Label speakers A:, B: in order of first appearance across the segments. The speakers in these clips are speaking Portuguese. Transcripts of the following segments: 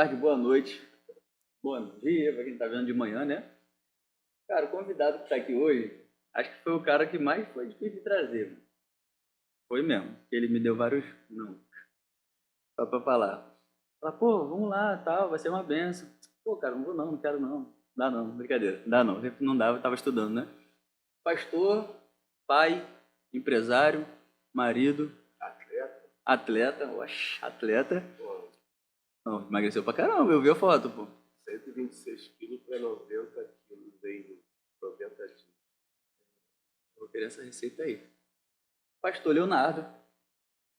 A: tarde, boa noite, bom dia para quem está vendo de manhã, né? Cara, o convidado que está aqui hoje, acho que foi o cara que mais foi difícil de trazer, mano. Foi mesmo, que ele me deu vários não, só para falar. Fala, pô, vamos lá, tal, vai ser uma benção. Pô, cara, não vou não, não quero não. Dá não, brincadeira, dá não, não dava, eu estava estudando, né? Pastor, pai, empresário, marido, atleta, oxe, atleta. Não, emagreceu pra caramba, eu vi a foto, pô.
B: 126 quilos para 90 quilos em 90 dias.
A: Eu vou querer essa receita aí. Pastor Leonardo.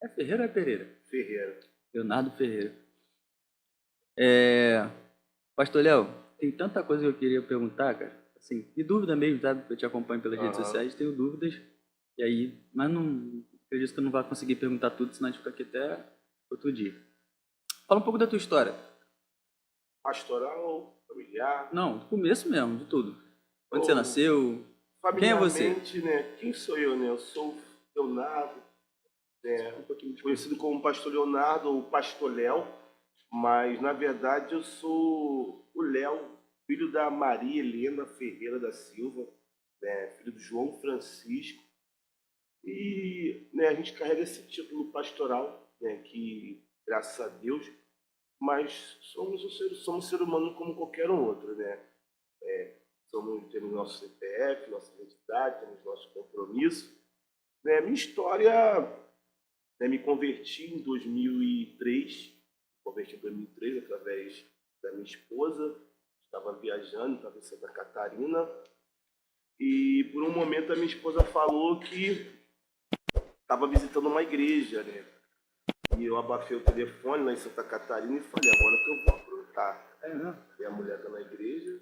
A: É Ferreira ou é Pereira?
B: Ferreira.
A: Leonardo Ferreira. Pastor Léo, tem tanta coisa que eu queria perguntar, cara. Assim, de dúvida mesmo, sabe? Eu te acompanho pelas redes sociais, tenho dúvidas. E aí, mas não acredito que eu não vá conseguir perguntar tudo, senão a gente fica aqui até outro dia. Fala um pouco da tua história.
B: Pastoral, familiar?
A: Não, do começo mesmo, de tudo. Onde você nasceu? Quem é você?
B: Familiarmente, né? Quem sou eu, né? Eu sou o Leonardo, né? Conhecido como Pastor Leonardo ou Pastor Léo, mas na verdade eu sou o Léo, filho da Maria Helena Ferreira da Silva, né? Filho do João Francisco. E né, a gente carrega esse título pastoral, né? Que, graças a Deus, mas somos ser humano como qualquer um outro, né? Temos nosso CPF, nossa identidade, temos nosso compromisso. Né? Minha história, né, me converti em 2003, através da minha esposa. Estava viajando, estava em Santa Catarina, e por um momento a minha esposa falou que estava visitando uma igreja, né? E eu abafei o telefone lá em Santa Catarina e falei, agora que eu vou aprontar. Minha mulher está na igreja,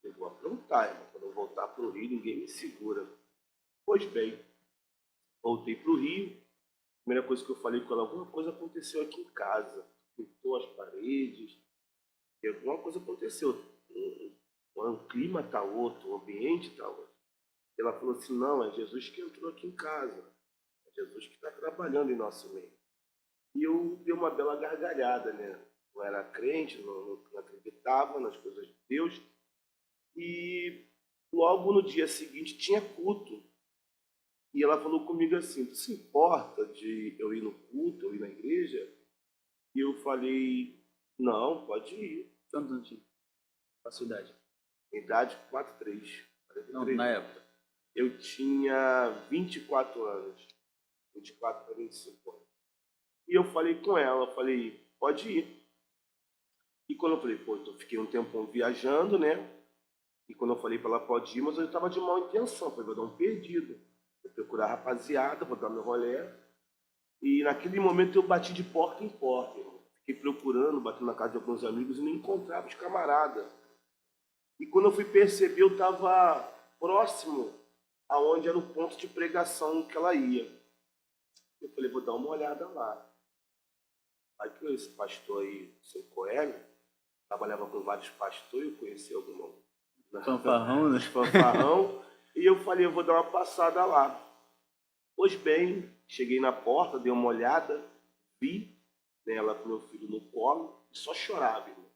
B: eu vou aprontar, irmão. Quando eu voltar para o Rio, ninguém me segura. Pois bem, voltei para o Rio. A primeira coisa que eu falei com ela, alguma coisa aconteceu aqui em casa. Pintou as paredes, e alguma coisa aconteceu. O clima está outro, o ambiente está outro. E ela falou assim, não, é Jesus que entrou aqui em casa. É Jesus que está trabalhando em nosso meio. E eu dei uma bela gargalhada, né? Não era crente, não acreditava nas coisas de Deus. E logo no dia seguinte tinha culto. E ela falou comigo assim, tu se importa de eu ir no culto, eu ir na igreja? E eu falei, não, pode ir.
A: Quantos anos tinha? Qual a sua idade?
B: Idade 43.
A: Não, na época.
B: Eu tinha 24 anos. 24 para 25 anos. E eu falei com ela, eu falei, pode ir. E quando eu falei, pô, então fiquei um tempão viajando, né? E quando eu falei para ela, pode ir, mas eu estava de má intenção, falei, vou dar um perdido. Vou procurar a rapaziada, vou dar meu rolê. E naquele momento eu bati de porta em porta, irmão. Fiquei procurando, batendo na casa de alguns amigos e não encontrava os camaradas. E quando eu fui perceber, eu estava próximo aonde era o ponto de pregação que ela ia. Eu falei, vou dar uma olhada lá. Aí que esse pastor aí, o seu Coelho, trabalhava com vários pastores, eu conheci algum
A: fanfarrão, né?
B: Fanfarrão. E eu falei, eu vou dar uma passada lá. Pois bem, cheguei na porta, dei uma olhada, vi, né, ela com meu filho no colo, e só chorava, irmão.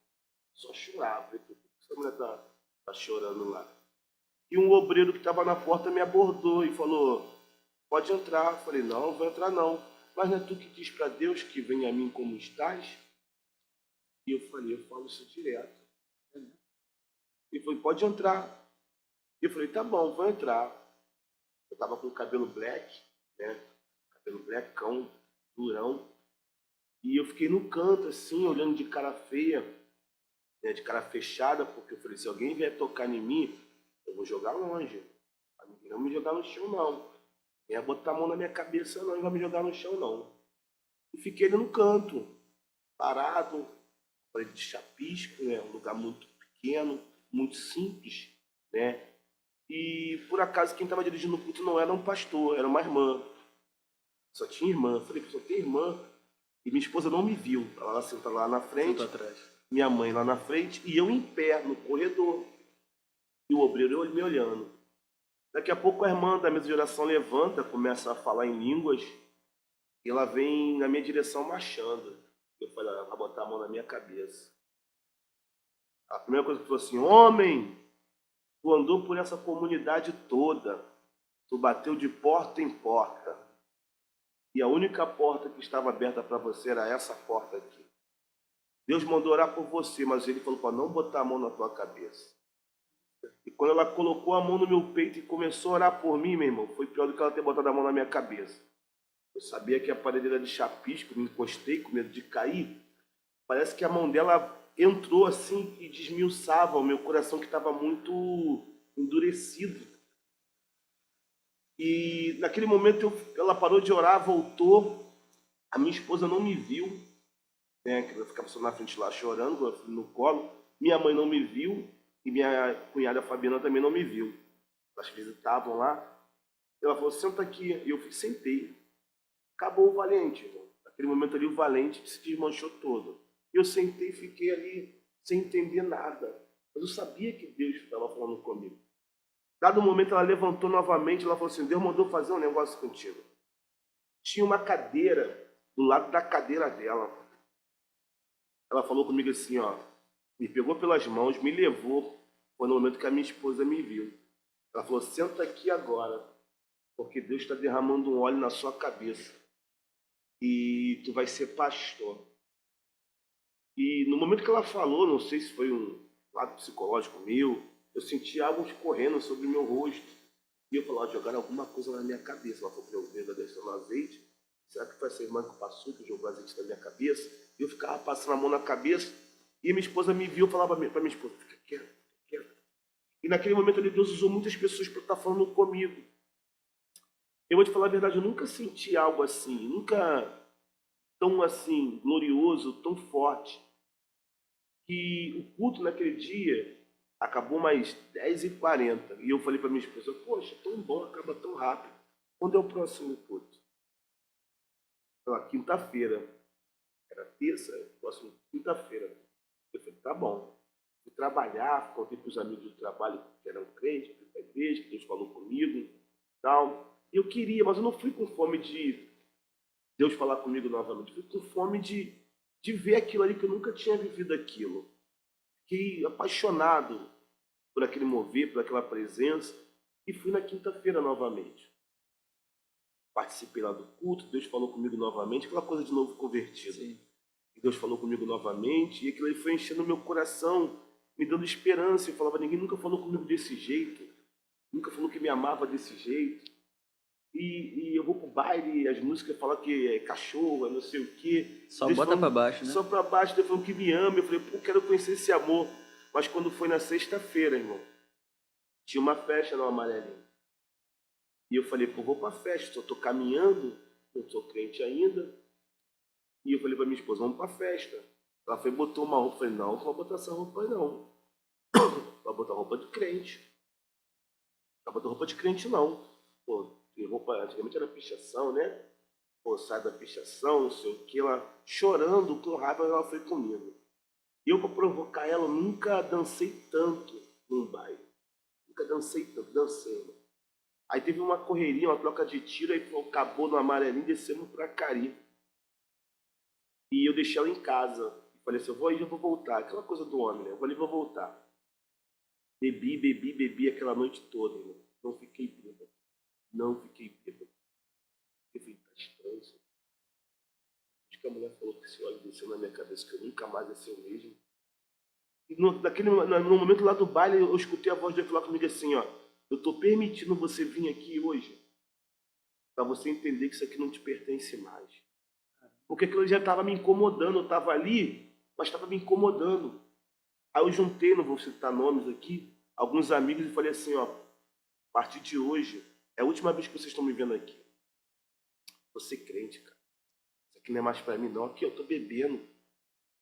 B: Só chorava. Por que essa mulher tá chorando lá? E um obreiro que estava na porta me abordou e falou, pode entrar. Eu falei, não vou entrar não. Mas não é tu que diz para Deus que venha a mim como estás? E eu falei, eu falo isso direto. Ele falou, pode entrar. E eu falei, tá bom, vou entrar. Eu estava com o cabelo black, né? Cabelo blackão, durão. E eu fiquei no canto, assim, olhando de cara feia, né? De cara fechada, porque eu falei, se alguém vier tocar em mim, eu vou jogar longe. Ninguém vai me jogar no chão, não. Ninguém vai botar a mão na minha cabeça, não, e vai me jogar no chão, não. E fiquei ali no canto, parado, parede de chapisco, né? Um lugar muito pequeno, muito simples, né? E por acaso quem estava dirigindo o culto não era um pastor, era uma irmã. Só tinha irmã. Eu falei, só tem irmã. E minha esposa não me viu. Ela senta lá na frente,
A: atrás.
B: Minha mãe lá na frente e eu em pé no corredor. E o obreiro me olhando. Daqui a pouco a irmã da mesa de oração levanta, começa a falar em línguas. E ela vem na minha direção marchando. Eu falei, ela vai botar a mão na minha cabeça. A primeira coisa que falou assim, homem, tu andou por essa comunidade toda, tu bateu de porta em porta, e a única porta que estava aberta para você era essa porta aqui. Deus mandou orar por você, mas ele falou para não botar a mão na tua cabeça. E quando ela colocou a mão no meu peito e começou a orar por mim, meu irmão, foi pior do que ela ter botado a mão na minha cabeça. Eu sabia que a parede era de chapisco, me encostei com medo de cair. Parece que a mão dela entrou assim e desmiuçava o meu coração que estava muito endurecido. E naquele momento ela parou de orar, voltou. A minha esposa não me viu, né? Que ela ficava só na frente lá chorando, com a filha no colo. Minha mãe não me viu e minha cunhada Fabiana também não me viu. Elas visitavam lá. Ela falou, senta aqui. E eu sentei. Acabou o valente, irmão. Naquele momento ali o valente se desmanchou todo. Eu sentei e fiquei ali sem entender nada. Mas eu sabia que Deus estava falando comigo. Dado um momento ela levantou novamente, ela falou assim, Deus mandou fazer um negócio contigo. Tinha uma cadeira do lado da cadeira dela. Ela falou comigo assim, ó, me pegou pelas mãos, me levou. Foi no momento que a minha esposa me viu. Ela falou, senta aqui agora, porque Deus está derramando um óleo na sua cabeça. E tu vai ser pastor. E no momento que ela falou, não sei se foi um lado psicológico meu, eu senti algo escorrendo sobre o meu rosto. E eu falava, jogaram alguma coisa na minha cabeça. Ela falou para eu ver da descendo azeite. Será que foi essa irmã que passou, que jogou azeite na minha cabeça? E eu ficava passando a mão na cabeça. E minha esposa me viu, eu falava para minha esposa, fica quieta, fica quieta. E naquele momento ali, Deus usou muitas pessoas para estar falando comigo. Eu vou te falar a verdade, eu nunca senti algo assim, nunca tão assim, glorioso, tão forte. Que o culto naquele dia acabou mais 10h40. E eu falei para minha esposa, poxa, tão bom, acaba tão rápido. Quando é o próximo culto? Ela, quinta-feira. Era terça, próximo quinta-feira. Eu falei, tá bom. Fui trabalhar, contei para os amigos do trabalho que eram crentes, fui para a igreja, que Deus falou comigo, tal. Eu queria, mas eu não fui com fome de Deus falar comigo novamente. Fui com fome de ver aquilo ali que eu nunca tinha vivido aquilo. Fiquei apaixonado por aquele mover, por aquela presença, e fui na quinta-feira novamente. Participei lá do culto, Deus falou comigo novamente, aquela coisa de novo convertido.
A: Sim.
B: E Deus falou comigo novamente, e aquilo aí foi enchendo o meu coração, me dando esperança. Eu falava, ninguém nunca falou comigo desse jeito, nunca falou que me amava desse jeito. E eu vou pro baile, as músicas falam que é cachorro, é não sei o quê.
A: Só
B: Deus
A: bota
B: falando,
A: pra baixo, né?
B: só pra baixo, Deus falando que me ama. Eu falei, pô, quero conhecer esse amor. Mas quando foi na sexta-feira, irmão, tinha uma festa no Amarelinho. E eu falei, pô, vou pra festa, só tô caminhando, não sou crente ainda. E eu falei pra minha esposa, vamos pra festa. Ela foi, botou uma roupa. Eu falei, não vou botar essa roupa aí, não. Vai botar roupa de crente. Não vai botar roupa de crente, não. Pô, tem roupa, antigamente era pichação, né? Pô, sai da pichação, não sei o que. Ela chorando, com raiva, ela foi comigo. E eu, pra provocar ela, nunca dancei tanto num baile. Nunca dancei tanto, dancei, mano. Aí teve uma correria, uma troca de tiro, aí acabou no Amarelinho, descemos pra Cari. E eu deixei ela em casa. Falei assim, eu vou aí, já vou voltar. Aquela coisa do homem, né? Eu falei, vou voltar. Bebi aquela noite toda, irmão. Não fiquei bêbado. Não fiquei bêbado. Eu falei, tá estranho isso. Acho que a mulher falou que esse óleo desceu na minha cabeça, que eu nunca mais ia ser o mesmo. E no momento lá do baile, eu escutei a voz de Deus falar comigo assim, ó. Eu tô permitindo você vir aqui hoje para você entender que isso aqui não te pertence mais. Porque aquilo já estava me incomodando. Eu estava ali, mas estava me incomodando. Aí eu juntei, não vou citar nomes aqui, alguns amigos e falei assim, ó, a partir de hoje, é a última vez que vocês estão me vendo aqui. Você crente, cara. Isso aqui não é mais para mim, não. Aqui eu tô bebendo.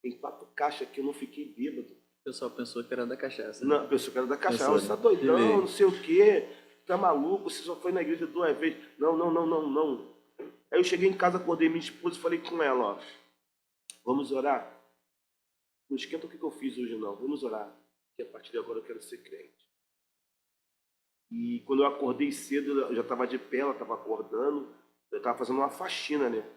B: Tem 4 caixas aqui, eu não fiquei bêbado.
A: O pessoal pensou que era da cachaça.
B: Não, pensou que era da cachaça.
A: Pensou,
B: Você tá
A: né?
B: doidão, não sei o quê. Tá maluco, você só foi na igreja 2 vezes. Não. Aí eu cheguei em casa, acordei minha esposa e falei com ela, ó, vamos orar? Não esquenta o que eu fiz hoje, não. Vamos orar. Que a partir de agora eu quero ser crente. E quando eu acordei cedo, eu já estava de pé, ela estava acordando. Eu estava fazendo uma faxina, né?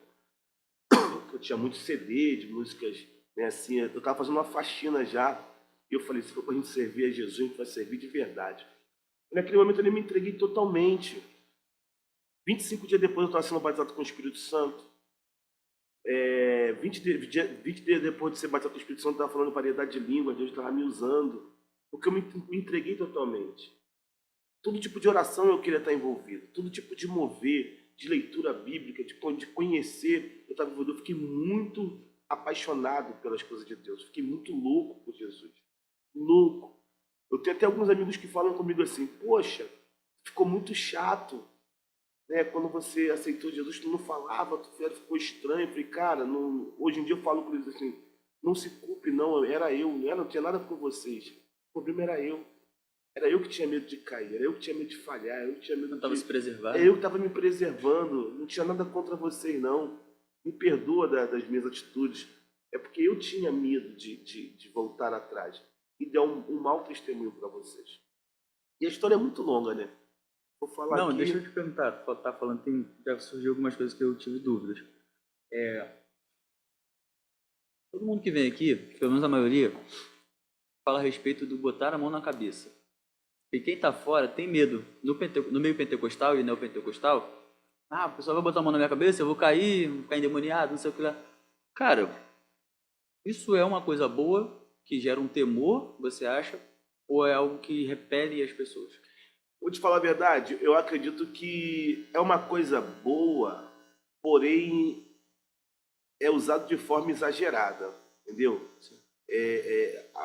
B: eu tinha muito CD de músicas, né, assim, eu estava fazendo uma faxina já, e eu falei, se for para a gente servir a Jesus, a gente vai servir de verdade. E naquele momento eu me entreguei totalmente. 25 dias depois eu estava sendo batizado com o Espírito Santo. 20 dias depois de ser batizado com o Espírito Santo, eu estava falando variedade de línguas, Deus estava me usando, porque eu me entreguei totalmente. Todo tipo de oração eu queria estar envolvido, todo tipo de mover, de leitura bíblica, de conhecer, eu estava envolvido. Eu fiquei muito apaixonado pelas coisas de Deus, fiquei muito louco por Jesus. Louco. Eu tenho até alguns amigos que falam comigo assim, poxa, ficou muito chato, né? Quando você aceitou Jesus, tu não falava, ficou estranho. Eu falei, cara, não... hoje em dia eu falo com eles assim, não se culpe não, era eu, não tinha nada com vocês. O problema era eu. Era eu que tinha medo de cair, era eu que tinha medo de falhar, era eu que tinha medo
A: Não estava se preservando.
B: É eu que estava me preservando, não tinha nada contra vocês, não. Me perdoa das minhas atitudes. É porque eu tinha medo de voltar atrás e dar um mau testemunho para vocês. E a história é muito longa, né? Vou falar
A: Não,
B: aqui...
A: deixa eu te perguntar, tu tá falando, já surgiu algumas coisas que eu tive dúvidas. Todo mundo que vem aqui, pelo menos a maioria, fala a respeito do botar a mão na cabeça. E quem tá fora tem medo. No meio pentecostal e neopentecostal, o pessoal vai botar a mão na minha cabeça, eu vou ficar endemoniado, não sei o que lá. Cara, isso é uma coisa boa, que gera um temor, você acha? Ou é algo que repele as pessoas?
B: Vou te falar a verdade, eu acredito que é uma coisa boa, porém é usado de forma exagerada, entendeu?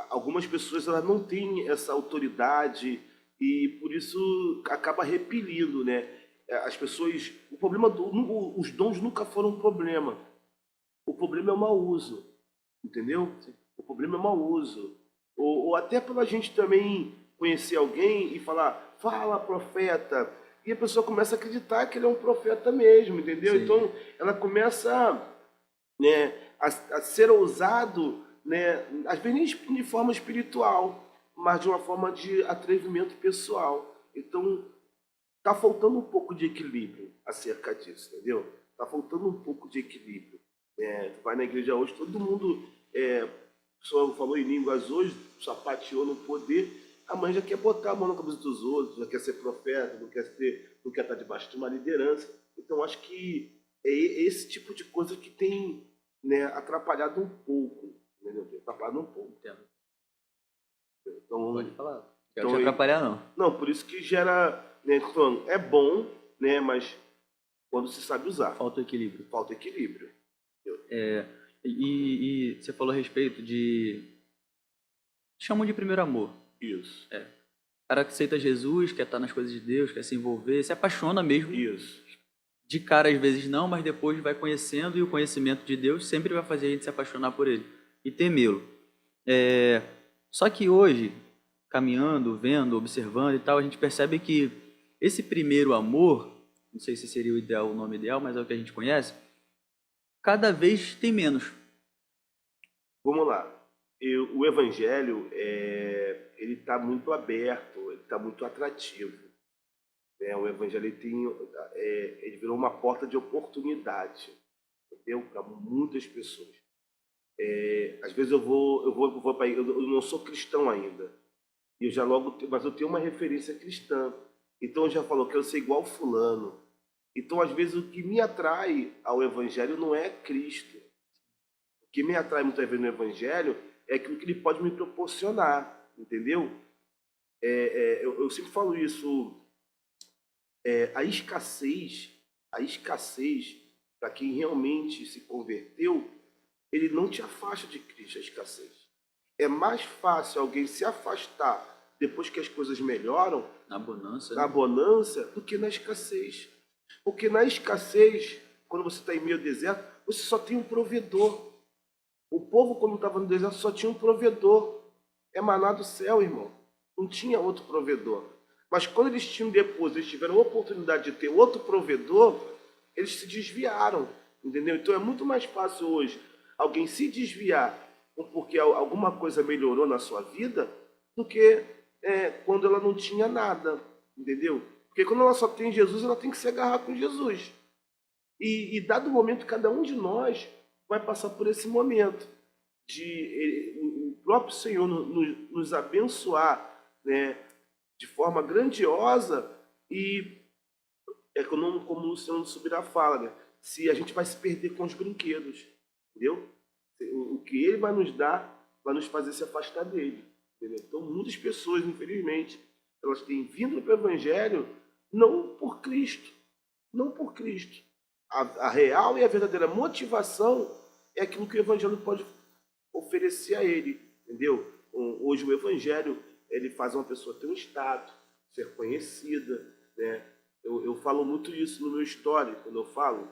B: Algumas pessoas elas não têm essa autoridade e por isso acaba repelindo, né? As pessoas, o problema os dons nunca foram um problema. O problema é o mau uso, entendeu?
A: Sim.
B: O problema é o mau uso. Ou até pela gente também conhecer alguém e falar, fala profeta, e a pessoa começa a acreditar que ele é um profeta mesmo, entendeu?
A: Sim.
B: Então ela começa, né, a ser ousado, né, às vezes nem de forma espiritual, mas de uma forma de atrevimento pessoal. Então tá faltando um pouco de equilíbrio acerca disso, entendeu? Tá faltando um pouco de equilíbrio. Tu vai na igreja hoje, todo mundo só falou em línguas hoje, sapateou no poder, a mãe já quer botar a mão na cabeça dos outros, já quer ser profeta, não quer estar debaixo de uma liderança. Então acho que é esse tipo de coisa que tem, né, atrapalhado um pouco, entendeu? Tem atrapalhado um pouco.
A: Entendo.
B: Então,
A: Pode falar. Quero te atrapalhar, não.
B: Não, por isso que gera, né, falando, é bom, né, mas quando se sabe usar.
A: Falta equilíbrio.
B: Falta equilíbrio.
A: E você falou a respeito de... Chamam de primeiro amor.
B: Isso.
A: O cara que aceita Jesus, quer estar nas coisas de Deus, quer se envolver, se apaixona mesmo.
B: Isso.
A: De cara, às vezes não, mas depois vai conhecendo e o conhecimento de Deus sempre vai fazer a gente se apaixonar por Ele e temê-lo. Só que hoje, caminhando, vendo, observando e tal, a gente percebe que esse primeiro amor, não sei se seria o nome ideal, mas é o que a gente conhece, cada vez tem menos.
B: Vamos lá. O evangelho, ele está muito aberto, ele está muito atrativo. Né? O evangelho ele virou uma porta de oportunidade, entendeu? Para muitas pessoas. Às vezes eu não sou cristão ainda, mas eu tenho uma referência cristã. Então eu já falo que eu sou igual fulano. Então às vezes o que me atrai ao evangelho não é Cristo. O que me atrai muitas vezes no evangelho é aquilo que ele pode me proporcionar, entendeu? Eu sempre falo isso. A escassez para quem realmente se converteu, ele não te afasta de Cristo, a escassez. É mais fácil alguém se afastar depois que as coisas melhoram,
A: Na bonança.
B: na bonança, do que na escassez. Porque na escassez, quando você está em meio ao deserto, você só tem um provedor. O povo, quando estava no deserto, só tinha um provedor. É maná do céu, irmão. Não tinha outro provedor. Mas quando eles tiveram a oportunidade de ter outro provedor, eles se desviaram, entendeu? Então é muito mais fácil hoje alguém se desviar porque alguma coisa melhorou na sua vida do que quando ela não tinha nada, entendeu? Porque quando ela só tem Jesus, ela tem que se agarrar com Jesus. E dado o momento, cada um de nós vai passar por esse momento de o próprio Senhor nos abençoar, né, de forma grandiosa e como o Luciano Subirá fala, né, se a gente vai se perder com os brinquedos, entendeu? O que ele vai nos dar vai nos fazer se afastar dele, entendeu? Então muitas pessoas, infelizmente, elas têm vindo para o Evangelho não por Cristo, não por Cristo. A real e a verdadeira motivação é aquilo que o Evangelho pode oferecer a ele, entendeu? Hoje o Evangelho ele faz uma pessoa ter um status, ser conhecida, né? Eu falo muito isso no meu story, quando eu falo,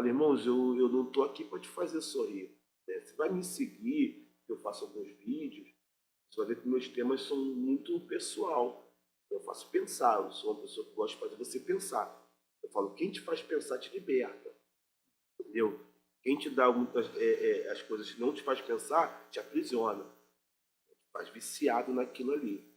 B: irmãos, eu não estou aqui para te fazer sorrir, né? Você vai me seguir, eu faço alguns vídeos, você vai ver que meus temas são muito pessoal. Eu faço pensar, eu sou uma pessoa que gosta de fazer você pensar. Eu falo, quem te faz pensar te liberta, entendeu? Quem te dá muitas, as coisas que não te faz pensar, te aprisiona, te faz viciado naquilo ali.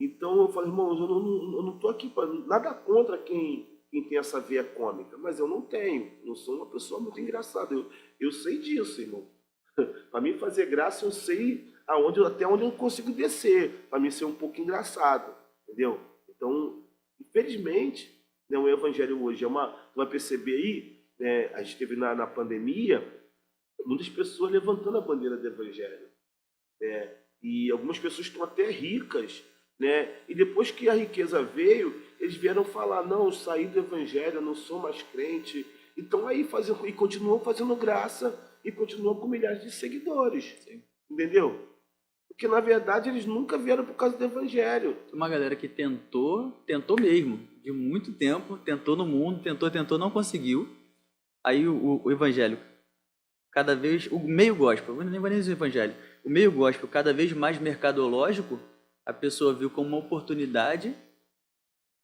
B: Então eu falo, irmãos, eu não estou aqui para nada contra quem tem essa veia cômica, mas eu não tenho, não sou uma pessoa muito engraçada. Eu sei disso, irmão. Para mim fazer graça, eu sei até onde eu consigo descer, para mim ser um pouco engraçado, entendeu? Então, infelizmente, né, o Evangelho hoje tu vai perceber aí, né, a gente teve na pandemia, muitas pessoas levantando a bandeira do Evangelho, né, e algumas pessoas estão até ricas, né, e depois que a riqueza veio, eles vieram falar, não, eu saí do Evangelho, eu não sou mais crente, então aí e continuam fazendo graça e continuam com milhares de seguidores. Sim. Entendeu? Porque na verdade eles nunca vieram por causa do Evangelho.
A: Uma galera que tentou mesmo, de muito tempo, tentou no mundo, tentou, não conseguiu. Aí o Evangelho, cada vez, o meio gospel, nem vou nem dizer o Evangelho, o meio gospel cada vez mais mercadológico, a pessoa viu como uma oportunidade,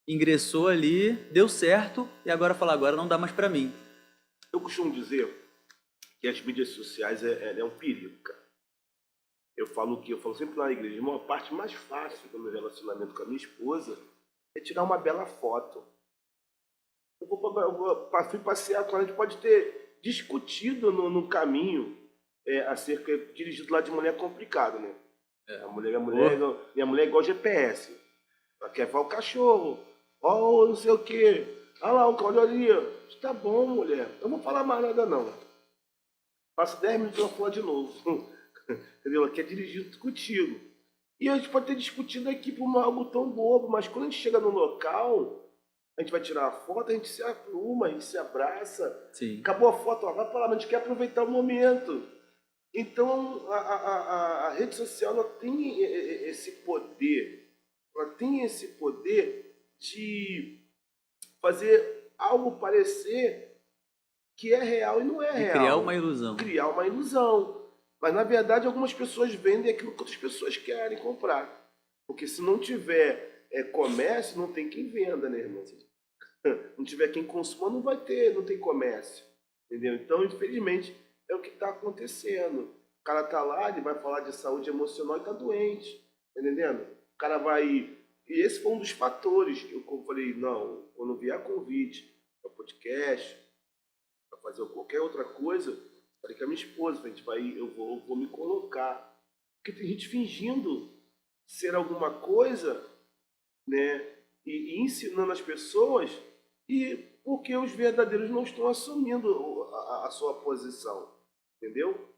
A: ingressou ali, deu certo, e agora fala, agora não dá mais para mim.
B: Eu costumo dizer que as mídias sociais é um perigo, cara. Eu falo sempre na igreja, uma parte mais fácil do meu relacionamento com a minha esposa é tirar uma bela foto. Eu fui passear com ela, a gente pode ter discutido no caminho acerca dirigido lá de mulher é complicado, né? Minha mulher é igual GPS. Ela quer ver o cachorro, não sei o quê. Olha lá, olha ali. Tá bom, mulher. Eu não vou falar mais nada, não. Passa 10 minutos e ela fala de novo. Entendeu? Ela quer dirigir contigo. E a gente pode ter discutido aqui por algo tão bobo, mas quando a gente chega no local, a gente vai tirar a foto, a gente se apruma, a gente se abraça.
A: Sim.
B: Acabou a foto, ela vai falar, mas a gente quer aproveitar o momento. Então, a rede social ela tem esse poder. Ela tem esse poder de fazer algo parecer que é real e não é real.
A: Criar uma ilusão.
B: Criar uma ilusão. Mas, na verdade, algumas pessoas vendem aquilo que outras pessoas querem comprar. Porque se não tiver comércio, não tem quem venda, né, irmão? Não tiver quem consuma, não tem comércio. Entendeu? Então, infelizmente, é o que está acontecendo. O cara está lá, ele vai falar de saúde emocional e está doente. Tá entendendo? O cara vai... E esse foi um dos fatores que eu falei, não, quando vier convite para podcast, para fazer qualquer outra coisa, falei com a minha esposa, eu vou me colocar. Porque tem gente fingindo ser alguma coisa, né? E ensinando as pessoas, e porque os verdadeiros não estão assumindo a sua posição. Entendeu?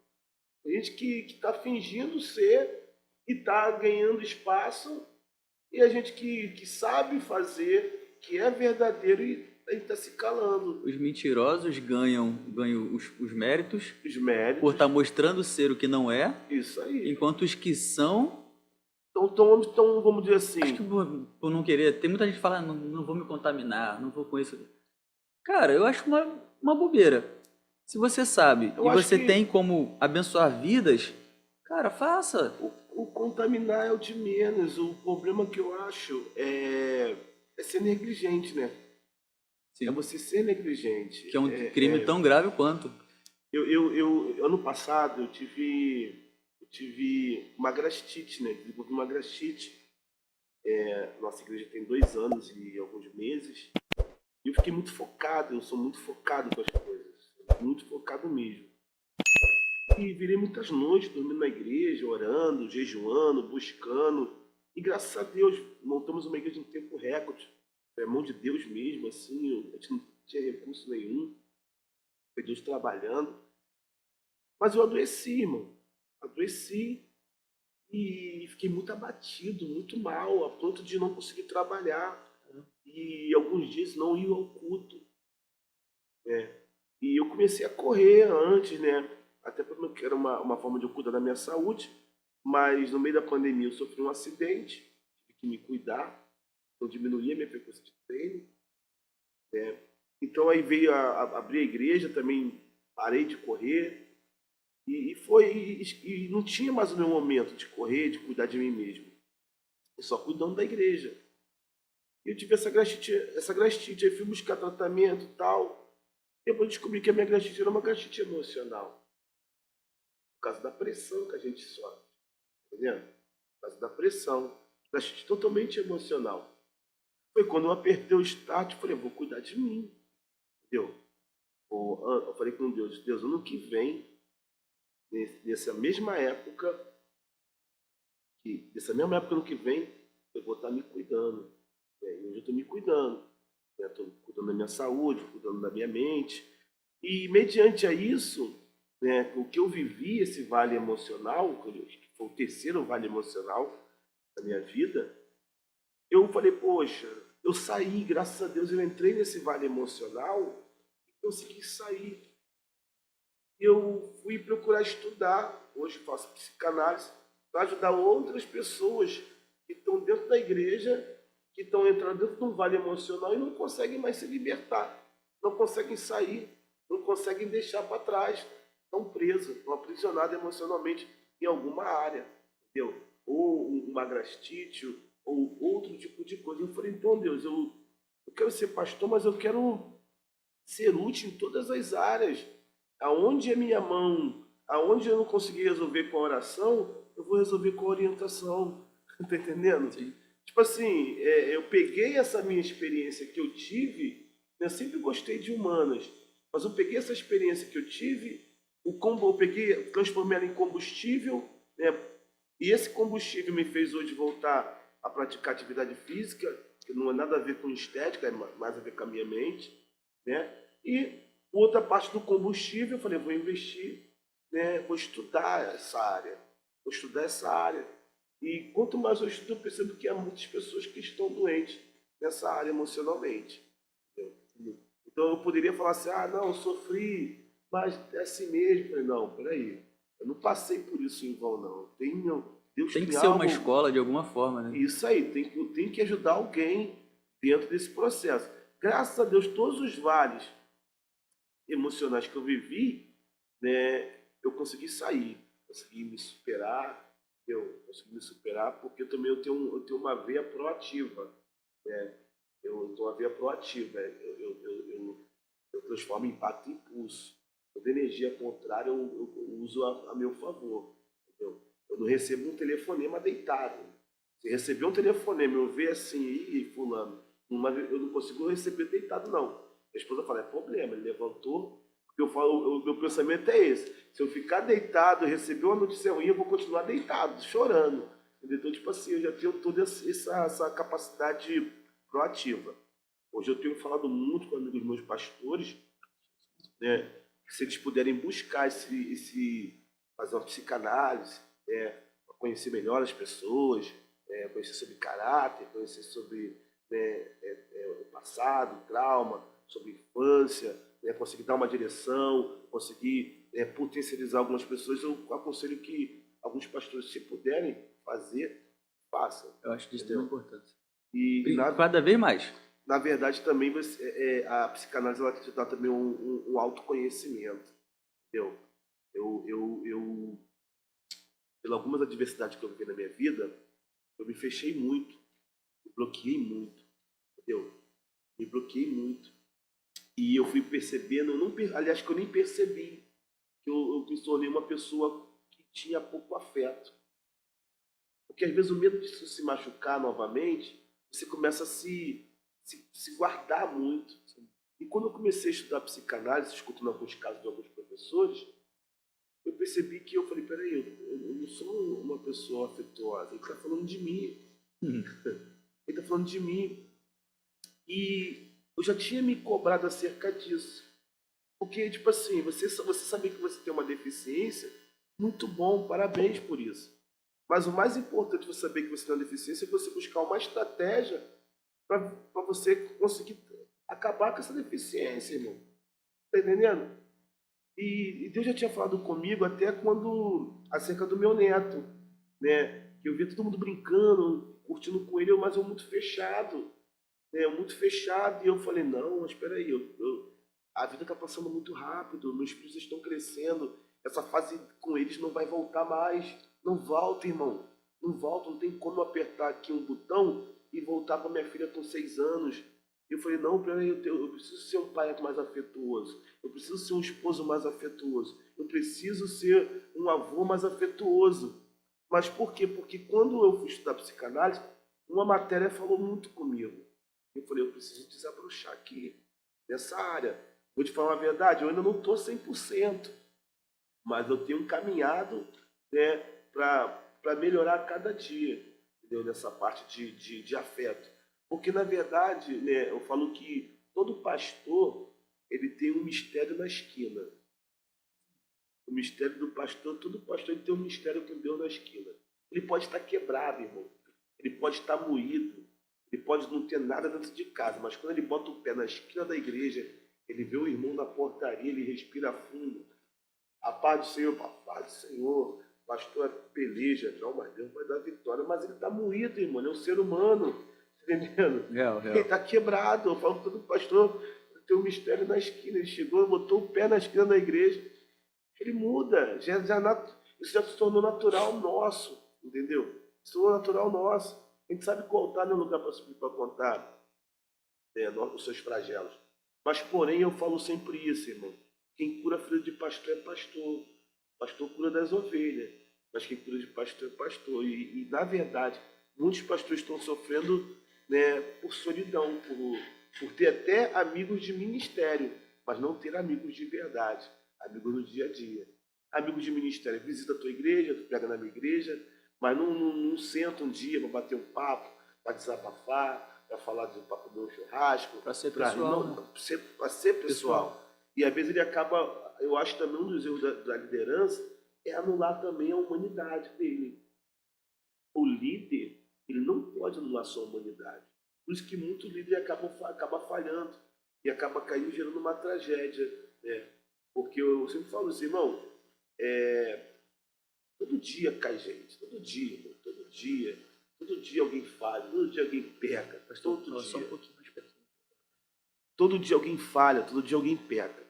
B: Tem gente que está fingindo ser e está ganhando espaço, e a gente que sabe fazer, que é verdadeiro e está se calando.
A: Os mentirosos ganham os méritos, por estar mostrando ser o que não é.
B: Isso aí.
A: Enquanto os que são...
B: Então, vamos dizer assim...
A: Acho que por não querer... Tem muita gente que fala, não vou me contaminar, não vou com isso. Cara, eu acho uma bobeira. Se você sabe e você tem como abençoar vidas, cara, faça.
B: O contaminar é o de menos. O problema que eu acho é ser negligente, né? Sim. É você ser negligente.
A: Que é um crime tão grave quanto.
B: Ano passado, eu tive uma gastrite, né? Desenvolvi uma gastrite. Nossa igreja tem 2 anos e alguns meses. E eu fiquei muito focado, eu sou muito focado com as coisas. Muito focado mesmo. e virei muitas noites dormindo na igreja, orando, jejuando, buscando. E graças a Deus, montamos uma igreja em tempo recorde. Foi a mão de Deus mesmo, assim, a gente não tinha recurso nenhum. Foi Deus trabalhando. Mas eu adoeci, irmão. Adoeci e fiquei muito abatido, muito mal, a ponto de não conseguir trabalhar. E alguns dias não ir ao culto. Né? E eu comecei a correr antes, né? Até porque era uma forma de eu cuidar da minha saúde. Mas no meio da pandemia eu sofri um acidente, tive que me cuidar. Então diminuí a minha frequência de treino. Né? Então aí veio abrir a igreja, também parei de correr. E não tinha mais o meu momento de correr, de cuidar de mim mesmo. Eu só cuidando da igreja. E eu tive essa gastrite, aí fui buscar tratamento e tal. Depois descobri que a minha gastrite era uma gastrite emocional. Por causa da pressão que a gente sofre. Tá entendendo? Por causa da pressão. Gastrite totalmente emocional. Foi quando eu apertei o start e falei, vou cuidar de mim. Entendeu? Eu falei com Deus, Deus, ano que vem, nessa mesma época ano que vem, eu vou estar me cuidando. Né? E hoje eu estou me cuidando. Estou cuidando da minha saúde, cuidando da minha mente. E mediante a isso, né, o que eu vivi, esse vale emocional, que foi o terceiro vale emocional da minha vida, eu falei, poxa, eu saí, graças a Deus, eu entrei nesse vale emocional e consegui sair. Eu fui procurar estudar, hoje faço psicanálise, para ajudar outras pessoas que estão dentro da igreja, que estão entrando dentro de um vale emocional e não conseguem mais se libertar, não conseguem sair, não conseguem deixar para trás, estão presos, estão aprisionados emocionalmente em alguma área, entendeu? Ou uma gastrite, ou outro tipo de coisa. Eu falei, então Deus, eu quero ser pastor, mas eu quero ser útil em todas as áreas. Aonde é minha mão, aonde eu não consegui resolver com a oração, eu vou resolver com a orientação. Tá entendendo?
A: Sim.
B: Tipo assim, eu peguei essa minha experiência que eu tive, né, eu sempre gostei de humanas, mas eu peguei essa experiência que eu tive, eu peguei, transformei ela em combustível, né, e esse combustível me fez hoje voltar a praticar atividade física, que não é nada a ver com estética, é mais a ver com a minha mente, né? E outra parte do combustível, eu falei, vou investir, né? Vou estudar essa área, vou estudar essa área. E quanto mais eu estudo, eu percebo que há muitas pessoas que estão doentes nessa área emocionalmente. Entendeu? Então eu poderia falar assim, ah, não, eu sofri, mas é assim mesmo. Eu falei, não, peraí, eu não passei por isso em vão, não. Deus
A: Tem que
B: tem
A: ser uma
B: algo.
A: escola de alguma forma, né?
B: Isso aí, tem que ajudar alguém dentro desse processo. Graças a Deus, todos os vales emocionais que eu vivi, né, eu consegui sair, consegui me superar, eu consegui me superar porque também eu tenho uma veia proativa, né? Eu tenho uma veia proativa, eu transformo impacto em impulso. Toda energia contrária eu uso a meu favor, entendeu? Eu não recebo um telefonema deitado. Se receber um telefonema, eu ver assim, ih, fulano, eu não consigo receber deitado, não. Minha esposa fala, é problema, ele levantou, porque eu falo, o meu pensamento é esse. Se eu ficar deitado e receber uma notícia ruim, eu vou continuar deitado, chorando. Entendeu? Então, tipo assim, eu já tenho toda essa capacidade proativa. Hoje eu tenho falado muito com amigos meus pastores, né, que se eles puderem buscar fazer uma psicanálise, né, para conhecer melhor as pessoas, conhecer sobre caráter, conhecer sobre, né, o passado, o trauma, sobre infância, né, conseguir dar uma direção, conseguir potencializar algumas pessoas, eu aconselho que alguns pastores, se puderem fazer, façam.
A: Eu acho de
B: Entendeu?
A: extrema importância.
B: E
A: Cada vez mais.
B: na verdade, também a psicanálise ela te dá também um autoconhecimento, entendeu? Pelas algumas adversidades que eu vivi na minha vida, eu me fechei muito, me bloqueei muito, entendeu? Me bloqueei muito. E eu fui percebendo, aliás, que eu nem percebi que eu me tornei uma pessoa que tinha pouco afeto. Porque às vezes o medo de se machucar novamente, você começa a se guardar muito. E quando eu comecei a estudar psicanálise, escutando alguns casos de alguns professores, eu percebi que eu falei, peraí, eu não sou uma pessoa afetuosa, ele está falando de mim.
A: Hum.
B: Ele está falando de mim. E eu já tinha me cobrado acerca disso. Porque, tipo assim, você saber que você tem uma deficiência, muito bom, parabéns por isso. Mas o mais importante de você saber que você tem uma deficiência é você buscar uma estratégia para você conseguir acabar com essa deficiência, irmão. Tá entendendo? E Deus já tinha falado comigo até quando, acerca do meu neto, né? Que eu via todo mundo brincando, curtindo com ele, mas eu muito fechado, né? Muito fechado. E eu falei, não, mas espera aí, a vida está passando muito rápido, meus filhos estão crescendo, essa fase com eles não vai voltar mais. Não volta, irmão. Não volta, não tem como apertar aqui um botão e voltar para minha filha com 6 anos. Eu falei, não, peraí, eu preciso ser um pai mais afetuoso. Eu preciso ser um esposo mais afetuoso. Eu preciso ser um avô mais afetuoso. Mas por quê? Porque quando eu fui estudar psicanálise, uma matéria falou muito comigo. Eu falei, eu preciso desabrochar aqui nessa área. Vou te falar a verdade, eu ainda não estou 100%, mas eu tenho caminhado, né, para melhorar cada dia, entendeu? Nessa parte de afeto. Porque, na verdade, né, eu falo que todo pastor ele tem um mistério na esquina. O mistério do pastor, todo pastor ele tem um mistério com Deus na esquina. Ele pode estar quebrado, irmão. Ele pode estar moído. Ele pode não ter nada dentro de casa, mas quando ele bota o pé na esquina da igreja, ele vê o irmão na portaria, ele respira fundo. A paz do Senhor, a paz do Senhor. Pastor peleja, não, mas Deus vai dar vitória. Mas ele está moído, irmão. Ele é um ser humano. Tá entendendo? Ele está quebrado. Eu falo para todo pastor, tem um mistério na esquina. Ele chegou, botou o pé na esquina da igreja. Ele muda. Isso já se tornou natural nosso. Entendeu? Se tornou natural nosso. A gente sabe contar no lugar para subir para contar, né, os seus flagelos. Mas, porém, eu falo sempre isso, irmão. Quem cura filho de pastor é pastor. Pastor cura das ovelhas. Mas quem cura de pastor é pastor. E na verdade, muitos pastores estão sofrendo, né, por solidão, por ter até amigos de ministério, mas não ter amigos de verdade, amigos no dia a dia. Amigos de ministério, visita a tua igreja, tu pega na minha igreja, mas não senta um dia para bater um papo, para desabafar, para falar para comer um churrasco.
A: Para ser pessoal.
B: Para ser pessoal. E às vezes ele acaba, eu acho também um dos erros da liderança é anular também a humanidade dele. O líder, ele não pode anular sua humanidade. Por isso que muitos líderes acabam falhando e acaba caindo gerando uma tragédia, né? Porque eu sempre falo assim, irmão, todo dia cai gente, todo dia alguém falha, todo dia alguém peca, todo dia.
A: Só um pouquinho mais perto.
B: Todo dia alguém falha, todo dia alguém peca.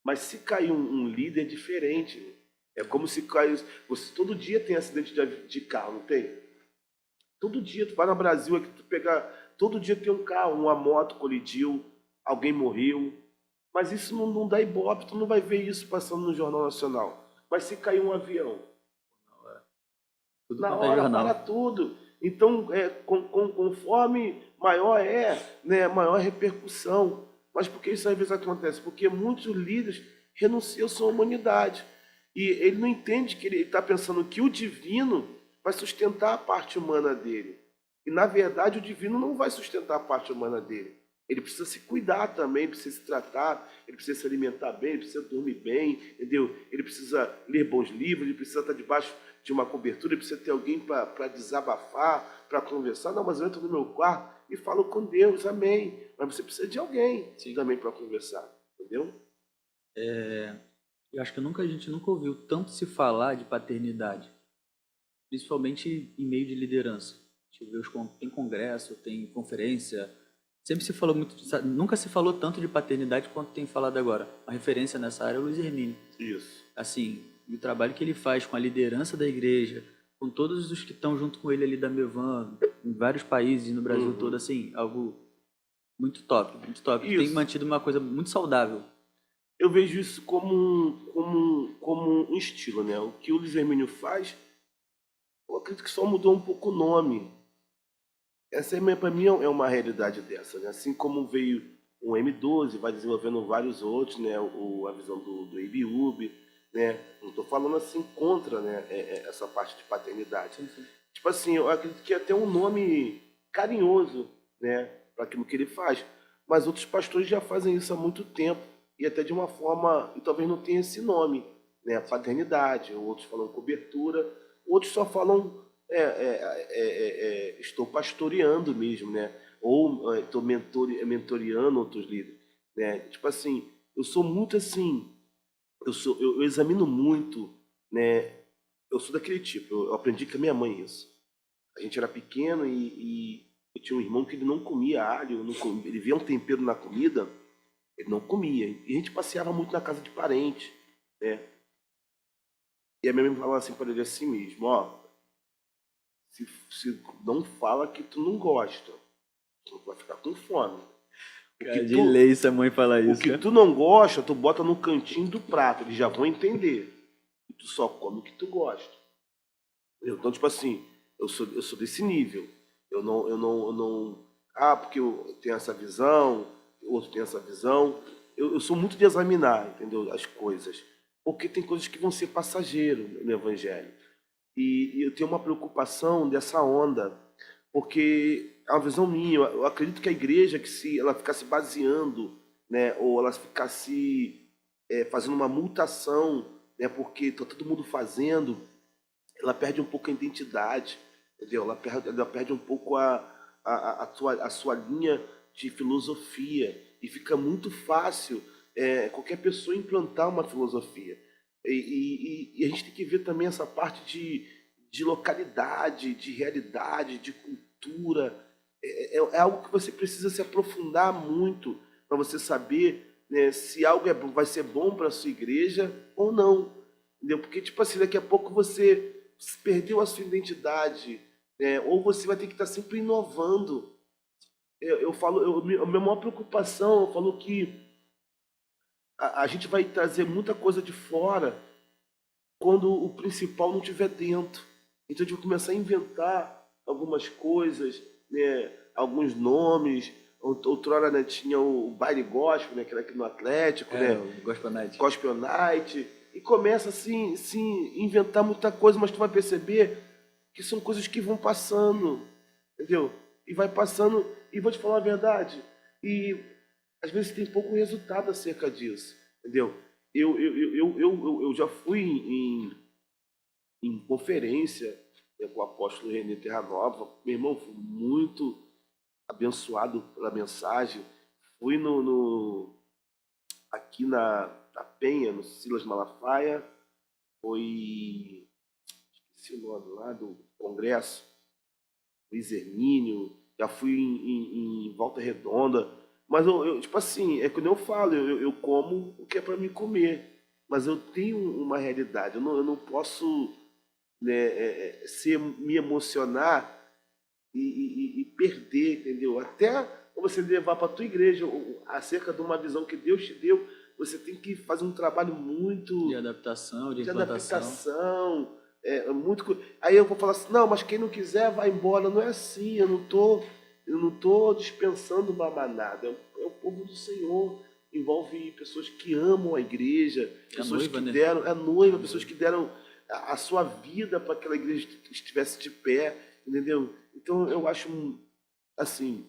B: Mas se cair um líder é diferente. Né? É como se cair. Todo dia tem acidente de carro, não tem? Todo dia, tu vai no Brasil, aqui tu pegar. Todo dia tem um carro, uma moto colidiu, alguém morreu. Mas isso não dá ibope, tu não vai ver isso passando no Jornal Nacional. Mas se cair um avião, na hora para tudo. Então, conforme maior né, maior repercussão. Mas por que isso às vezes acontece? Porque muitos líderes renunciam à sua humanidade. E ele não entende que ele está pensando que o divino vai sustentar a parte humana dele. E, na verdade, o divino não vai sustentar a parte humana dele. Ele precisa se cuidar também, precisa se tratar, ele precisa se alimentar bem, ele precisa dormir bem, entendeu? Ele precisa ler bons livros, ele precisa estar debaixo de uma cobertura, ele precisa ter alguém para desabafar, para conversar. Não, mas eu entro no meu quarto e falo com Deus, amém. Mas você precisa de alguém também para conversar, entendeu?
A: Eu acho que a gente nunca ouviu tanto se falar de paternidade, principalmente em meio de liderança. Tem congresso, tem conferência, sempre se falou muito, nunca se falou tanto de paternidade quanto tem falado agora. A referência nessa área é o Luiz Hermínio.
B: Isso.
A: Assim, o trabalho que ele faz com a liderança da igreja, com todos os que estão junto com ele ali da Mevan, em vários países, no Brasil todo, assim, algo muito top, muito top. Tem mantido uma coisa muito saudável.
B: Eu vejo isso como um estilo, né? O que o Luiz Hermínio faz, eu acredito que só mudou um pouco o nome. Essa, para mim, é uma realidade dessa, né? Assim como veio o M12, vai desenvolvendo vários outros, né? A visão do Ibiúbe, né? Não estou falando assim contra, né, essa parte de paternidade.
A: Sim.
B: Tipo assim, eu acredito que é até um nome carinhoso, né, para aquilo que ele faz. Mas outros pastores já fazem isso há muito tempo e até de uma forma, e talvez não tenha esse nome, né, paternidade. Outros falam cobertura, outros só falam estou pastoreando mesmo, né? Ou estou mentoreando outros líderes, né? Tipo assim, eu sou muito assim, eu examino muito, né? Eu sou daquele tipo, eu aprendi com a minha mãe isso. A gente era pequeno e eu tinha um irmão que ele não comia alho, não comia, ele via um tempero na comida, ele não comia. E a gente passeava muito na casa de parente, né? E a minha mãe falava assim para ele assim mesmo, ó, se não fala que tu não gosta, tu vai ficar com fome. O que
A: Cara, de
B: tu,
A: lei, se a mãe falar
B: o
A: isso,
B: que
A: cara.
B: tu não gosta, tu bota no cantinho do prato, eles já vão entender. E tu só come o que tu gosta. Então, tipo assim, eu sou desse nível. Eu não. Ah, porque eu tenho essa visão, o outro tem essa visão. Eu sou muito de examinar, entendeu? As coisas. Porque tem coisas que vão ser passageiro no Evangelho. E eu tenho uma preocupação dessa onda, porque é uma visão minha. Eu acredito que a igreja, que se ela ficasse baseando, né, ou ela ficasse fazendo uma mutação, né, porque está todo mundo fazendo, ela perde um pouco a identidade, entendeu? Ela perde um pouco a sua linha de filosofia e fica muito fácil qualquer pessoa implantar uma filosofia. E a gente tem que ver também essa parte de localidade, de realidade, de cultura. É algo que você precisa se aprofundar muito para você saber, né, se algo vai ser bom para a sua igreja ou não. Entendeu? Porque, tipo assim, daqui a pouco você perdeu a sua identidade, né? Ou você vai ter que estar sempre inovando. Eu falo, a minha maior preocupação, eu falo que a gente vai trazer muita coisa de fora quando o principal não estiver dentro. Então a gente vai começar a inventar algumas coisas, né? Alguns nomes. Outrora, né, tinha o baile gospel, né, que era aqui no Atlético,
A: É,
B: né?
A: o Gospel Night.
B: Gospel Night, e começa assim, inventar muita coisa, mas tu vai perceber que são coisas que vão passando, entendeu? E vai passando, e vou te falar a verdade, e às vezes tem pouco resultado acerca disso, entendeu? Eu já fui em conferência, né, com o apóstolo Renê Terra Nova, meu irmão, fui muito abençoado pela mensagem, fui aqui na Penha, no Silas Malafaia, foi, esqueci o nome lá do congresso, Luiz Hermínio, já fui em Volta Redonda, mas tipo assim, é quando eu falo, eu como o que é para mim comer, mas eu tenho uma realidade, eu não posso, né, me emocionar e perder, entendeu? Até você levar para a tua igreja acerca de uma visão que Deus te deu, você tem que fazer um trabalho muito
A: De adaptação, de
B: de
A: implantação.
B: adaptação, Aí eu vou falar assim, não, mas quem não quiser vai embora. Não é assim, eu não tô dispensando uma manada. É o povo do Senhor. Envolve pessoas que amam a igreja,
A: A
B: pessoas
A: noiva,
B: que
A: né?
B: deram, a noiva, pessoas que deram a sua vida para que aquela igreja estivesse de pé, entendeu? Então eu acho assim,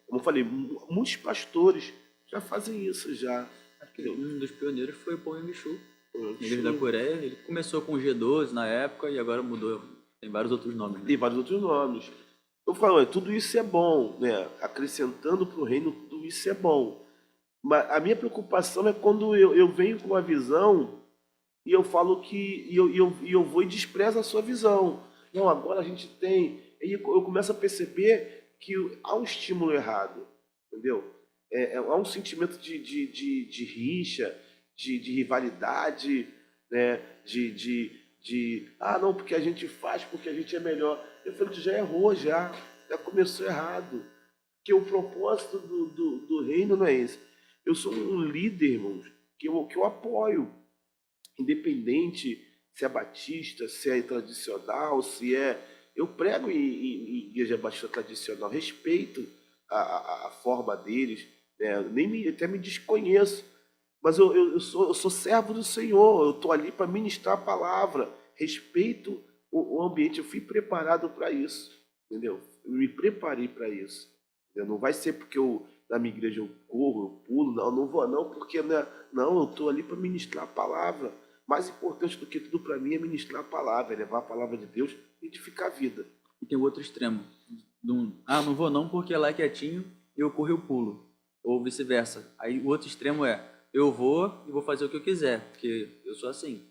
B: como eu falei, muitos pastores já fazem isso já, entendeu?
A: Um dos pioneiros foi o Paul Yong-Chu, na igreja da
B: Show.
A: Coreia. Ele começou com G12 na época e agora mudou. Tem vários outros nomes, né?
B: Tem vários outros nomes. Eu falo, tudo isso é bom, né? Acrescentando para o reino, tudo isso é bom. Mas a minha preocupação é quando eu venho com uma visão e eu falo que eu vou e desprezo a sua visão. Não, agora a gente tem. Aí eu começo a perceber que há um estímulo errado, entendeu? Há um sentimento de rixa, de rivalidade, né? Não, porque a gente faz, porque a gente é melhor. Eu falei, tu já errou, já começou errado. Porque o propósito do reino não é esse. Eu sou um líder, irmãos, que eu apoio, independente se é batista, se é tradicional, se é. Eu prego em igreja batista tradicional, respeito a forma deles, né? Até me desconheço, Mas eu sou servo do Senhor, eu estou ali para ministrar a palavra, respeito o ambiente, eu fui preparado para isso, entendeu? Eu me preparei para isso. Entendeu? Não vai ser porque na minha igreja eu corro, eu pulo, não vou não, porque não, eu estou ali para ministrar a palavra. Mais importante do que tudo para mim é ministrar a palavra, é levar a palavra de Deus e edificar a vida.
A: E tem o outro extremo. Não vou não porque lá é quietinho, eu corro e eu pulo. Ou vice-versa. Aí o outro extremo é, eu vou e vou fazer o que eu quiser, porque eu sou assim.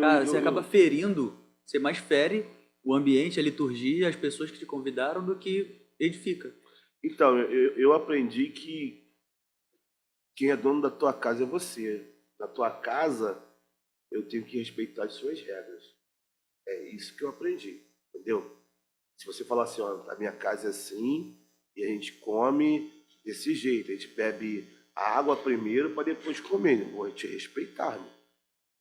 A: Cara, você acaba ferindo, você mais fere o ambiente, a liturgia, as pessoas que te convidaram do que edifica.
B: Então, eu aprendi que quem é dono da tua casa é você. Na tua casa, eu tenho que respeitar as suas regras. É isso que eu aprendi, entendeu? Se você falar assim, ó, a minha casa é assim, e a gente come desse jeito, a gente bebe a água primeiro para depois comer, eu vou te respeitar, irmão.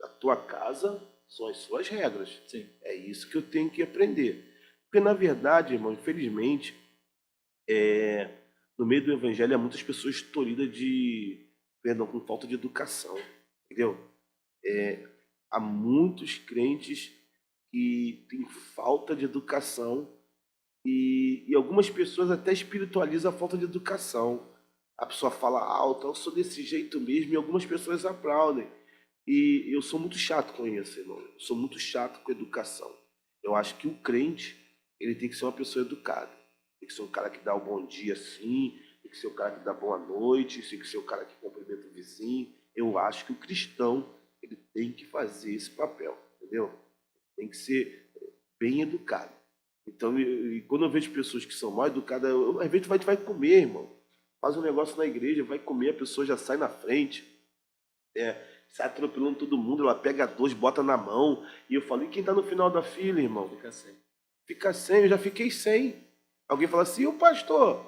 B: A tua casa são as suas regras.
A: Sim.
B: É isso que eu tenho que aprender. Porque, na verdade, irmão, infelizmente, no meio do evangelho há muitas pessoas tolhidas com falta de educação, entendeu? Há muitos crentes que têm falta de educação e algumas pessoas até espiritualizam a falta de educação. A pessoa fala alto, eu sou desse jeito mesmo, e algumas pessoas aplaudem. E eu sou muito chato com isso, irmão. Eu sou muito chato com educação. Eu acho que o crente, ele tem que ser uma pessoa educada. Tem que ser um cara que dá o bom dia sim, tem que ser o cara que dá boa noite, tem que ser o cara que cumprimenta o vizinho. Eu acho que o cristão, ele tem que fazer esse papel, entendeu? Tem que ser bem educado. Então, quando eu vejo pessoas que são mal educadas, às vezes a gente vai comer, irmão. Faz um negócio na igreja, vai comer, a pessoa já sai na frente, sai atropelando todo mundo, ela pega dois, bota na mão. E eu falo, e quem tá no final da fila, irmão? Fica sem, eu já fiquei sem. Alguém fala assim, o pastor?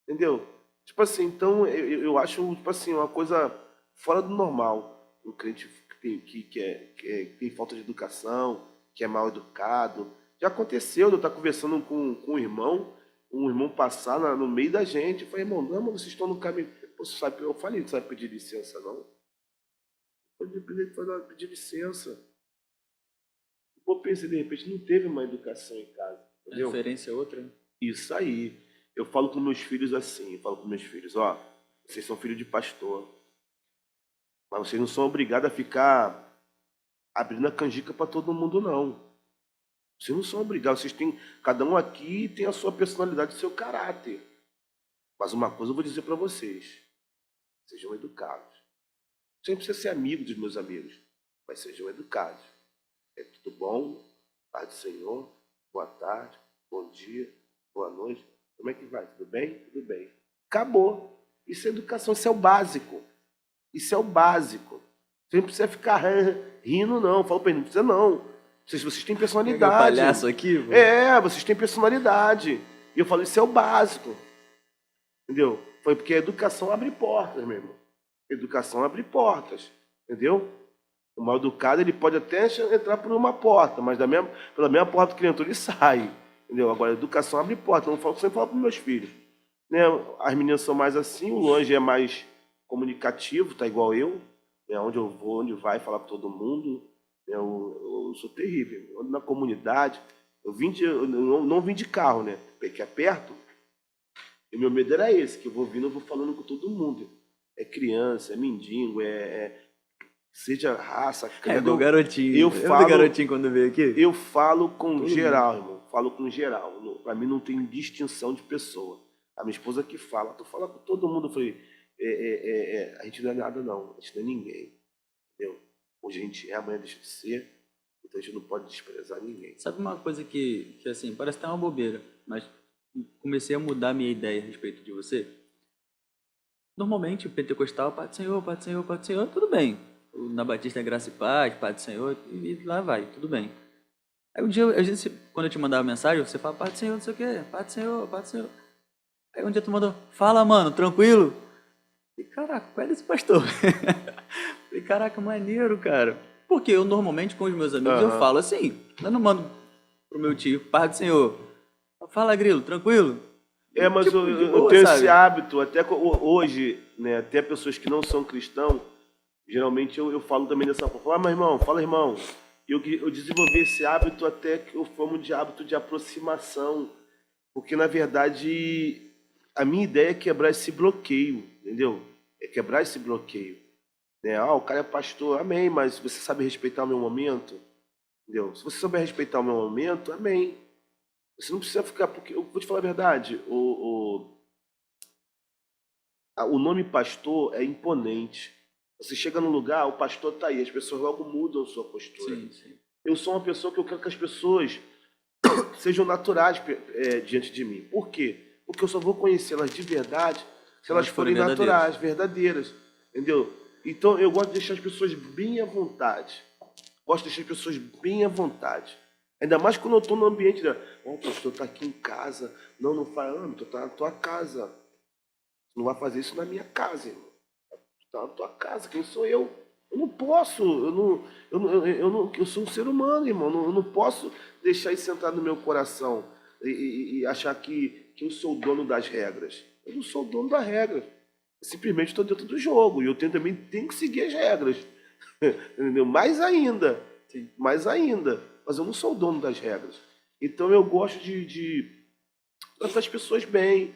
B: Entendeu? Tipo assim, então eu acho, tipo assim, uma coisa fora do normal. Um crente que tem falta de educação, que é mal educado. Já aconteceu de eu estar conversando com um irmão passar no meio da gente. Eu falei, irmão, não, mas vocês estão no caminho. Eu falei, não sabe pedir licença, não? Eu pedir licença. Eu pensei, de repente, não teve uma educação em casa. Entendeu?
A: A referência é outra.
B: Isso aí. Eu falo com meus filhos assim, eu falo com meus filhos, ó, vocês são filhos de pastor, mas vocês não são obrigados a ficar abrindo a canjica para todo mundo, não. Vocês não são obrigados, cada um aqui tem a sua personalidade, o seu caráter. Mas uma coisa eu vou dizer para vocês, sejam educados. Você não precisa ser amigo dos meus amigos, mas sejam educados. É tudo bom? Paz do Senhor, boa tarde, bom dia, boa noite. Como é que vai? Tudo bem? Tudo bem. Acabou. Isso é educação, isso é o básico. Isso é o básico. Você não precisa ficar rindo, não. Fala para ele, não precisa, não. Vocês têm personalidade.
A: Palhaço aqui? Pô.
B: Vocês têm personalidade. E eu falo, isso é o básico. Entendeu? Foi porque a educação abre portas, meu irmão. A educação abre portas. Entendeu? O mal educado, ele pode até entrar por uma porta, mas pela mesma porta que ele entrou, ele sai. Entendeu? Agora, a educação abre porta. Eu sempre falo para os meus filhos. Né? As meninas são mais assim, o Longe é mais comunicativo, tá igual eu. Né? Onde eu vou, onde vai, falar para todo mundo. Eu sou terrível. Eu ando na comunidade. Eu não vim de carro, né? Porque é perto. E meu medo era esse, que eu vou vindo, eu vou falando com todo mundo. É criança, é mendigo, seja raça, credo.
A: É do garotinho.
B: Eu falo
A: do garotinho quando veio aqui?
B: Eu falo com geral, irmão. Falo com geral. Para mim não tem distinção de pessoa. A minha esposa que fala, tu fala com todo mundo. Eu falei, a gente não é nada, não. A gente não é ninguém. Entendeu? Hoje a gente é, amanhã deixa de ser. Então a gente não pode desprezar ninguém.
A: Sabe uma coisa que assim, parece até uma bobeira, mas comecei a mudar a minha ideia a respeito de você? Normalmente o pentecostal, Pai do Senhor, Pai do Senhor, Pai do Senhor, tudo bem. Na Batista é Graça e Paz, Pai do Senhor, e lá vai, tudo bem. Aí um dia, quando eu te mandava mensagem, você fala, Pai do Senhor, não sei o quê, Pai do Senhor, Pai do Senhor. Aí um dia tu mandou, fala, mano, tranquilo? E caraca, qual é desse pastor? Falei, caraca, maneiro, cara. Porque eu normalmente com os meus amigos eu falo assim, eu não mando pro meu tio, Pai do Senhor, fala, Grilo, tranquilo?
B: Mas
A: tipo,
B: eu
A: boa,
B: tenho
A: sabe?
B: esse hábito, até hoje, né, até pessoas que não são cristãos, Geralmente eu falo também dessa forma, fala, mas irmão, fala irmão. Eu desenvolvi esse hábito até que eu formo de hábito de aproximação, porque na verdade a minha ideia é quebrar esse bloqueio, entendeu? É quebrar esse bloqueio. Né? Ah, o cara é pastor, amém, mas você sabe respeitar o meu momento? Entendeu? Se você souber respeitar o meu momento, amém. Você não precisa ficar, porque eu vou te falar a verdade, o nome pastor é imponente. Você chega num lugar, o pastor está aí, as pessoas logo mudam a sua postura.
A: Sim, sim.
B: Eu sou uma pessoa que eu quero que as pessoas sejam naturais diante de mim. Por quê? Porque eu só vou conhecê-las de verdade se elas forem naturais, verdadeiras. Entendeu? Então eu gosto de deixar as pessoas bem à vontade. Gosto de deixar as pessoas bem à vontade. Ainda mais quando eu estou no ambiente da. Oh, pastor, está aqui em casa. Não, não faz, não, tu está na tua casa. Tu não vai fazer isso na minha casa, irmão. Tu está na tua casa, quem sou eu? Eu não posso, eu sou um ser humano, irmão. Eu não posso deixar isso entrar no meu coração e achar que eu sou o dono das regras. Eu não sou o dono das regras. Eu simplesmente estou dentro do jogo e eu também tenho que seguir as regras. Entendeu?
A: Sim.
B: Mais ainda. Mas eu não sou o dono das regras. Então eu gosto de tratar as pessoas bem,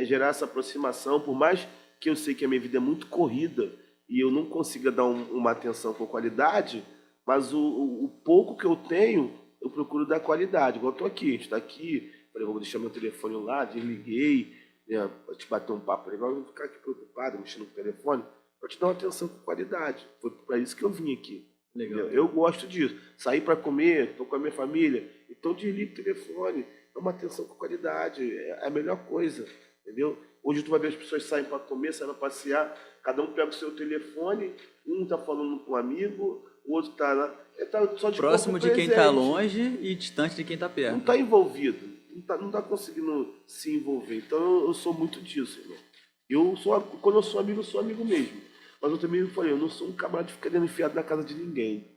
B: gerar essa aproximação, por mais que eu sei que a minha vida é muito corrida e eu não consiga dar uma atenção com qualidade, mas o pouco que eu tenho, eu procuro dar qualidade. Igual eu estou aqui, a gente está aqui, falei, vou deixar meu telefone lá, desliguei, né, para te bater um papo legal, eu vou ficar aqui preocupado, mexendo no telefone, para te dar uma atenção com qualidade. Foi para isso que eu vim aqui.
A: Legal.
B: Eu gosto disso. Sair para comer, estou com a minha família, então desliga o telefone, dá uma atenção com qualidade, é a melhor coisa, entendeu? Hoje tu vai ver as pessoas saem para comer, saem para passear, cada um pega o seu telefone, um está falando com um amigo, o outro está lá, tá só de
A: Próximo
B: corpo
A: de quem está
B: presente,
A: longe e distante de quem está
B: não
A: perto.
B: está envolvido, não tá conseguindo se envolver. Então eu sou muito disso, irmão. Quando eu sou amigo mesmo. Mas eu também falei, eu não sou um camarada de ficar dentro enfiado na casa de ninguém.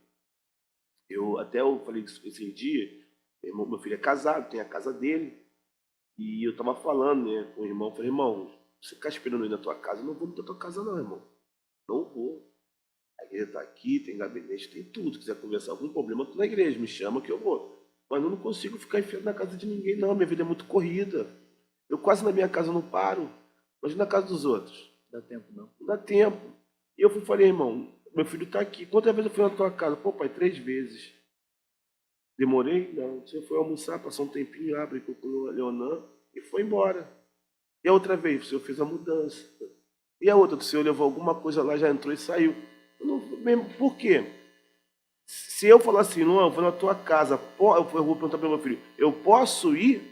B: Eu falei isso esse dia, meu filho é casado, tem a casa dele, e eu tava falando, né, com o irmão, falei, irmão, você ficar esperando aí na tua casa, eu não vou na tua casa não, irmão. Não vou. A igreja tá aqui, tem gabinete, tem tudo. Se quiser conversar algum problema, tu na igreja, me chama que eu vou. Mas eu não consigo ficar enfiado na casa de ninguém, não. Minha vida é muito corrida. Eu quase na minha casa não paro. Mas na casa dos outros.
A: Dá tempo não.
B: Não dá tempo. E eu falei, irmão, meu filho tá aqui. Quantas vezes eu fui na tua casa? Pô, pai, 3 vezes. Demorei? Não. Você foi almoçar, passou um tempinho, abre com o Leonan e foi embora. E a outra vez, o senhor fez a mudança. E a outra, que o senhor levou alguma coisa lá, já entrou e saiu. Eu não, mesmo, por quê? Se eu falar assim, não, eu vou na tua casa, eu vou perguntar para meu filho, eu posso ir?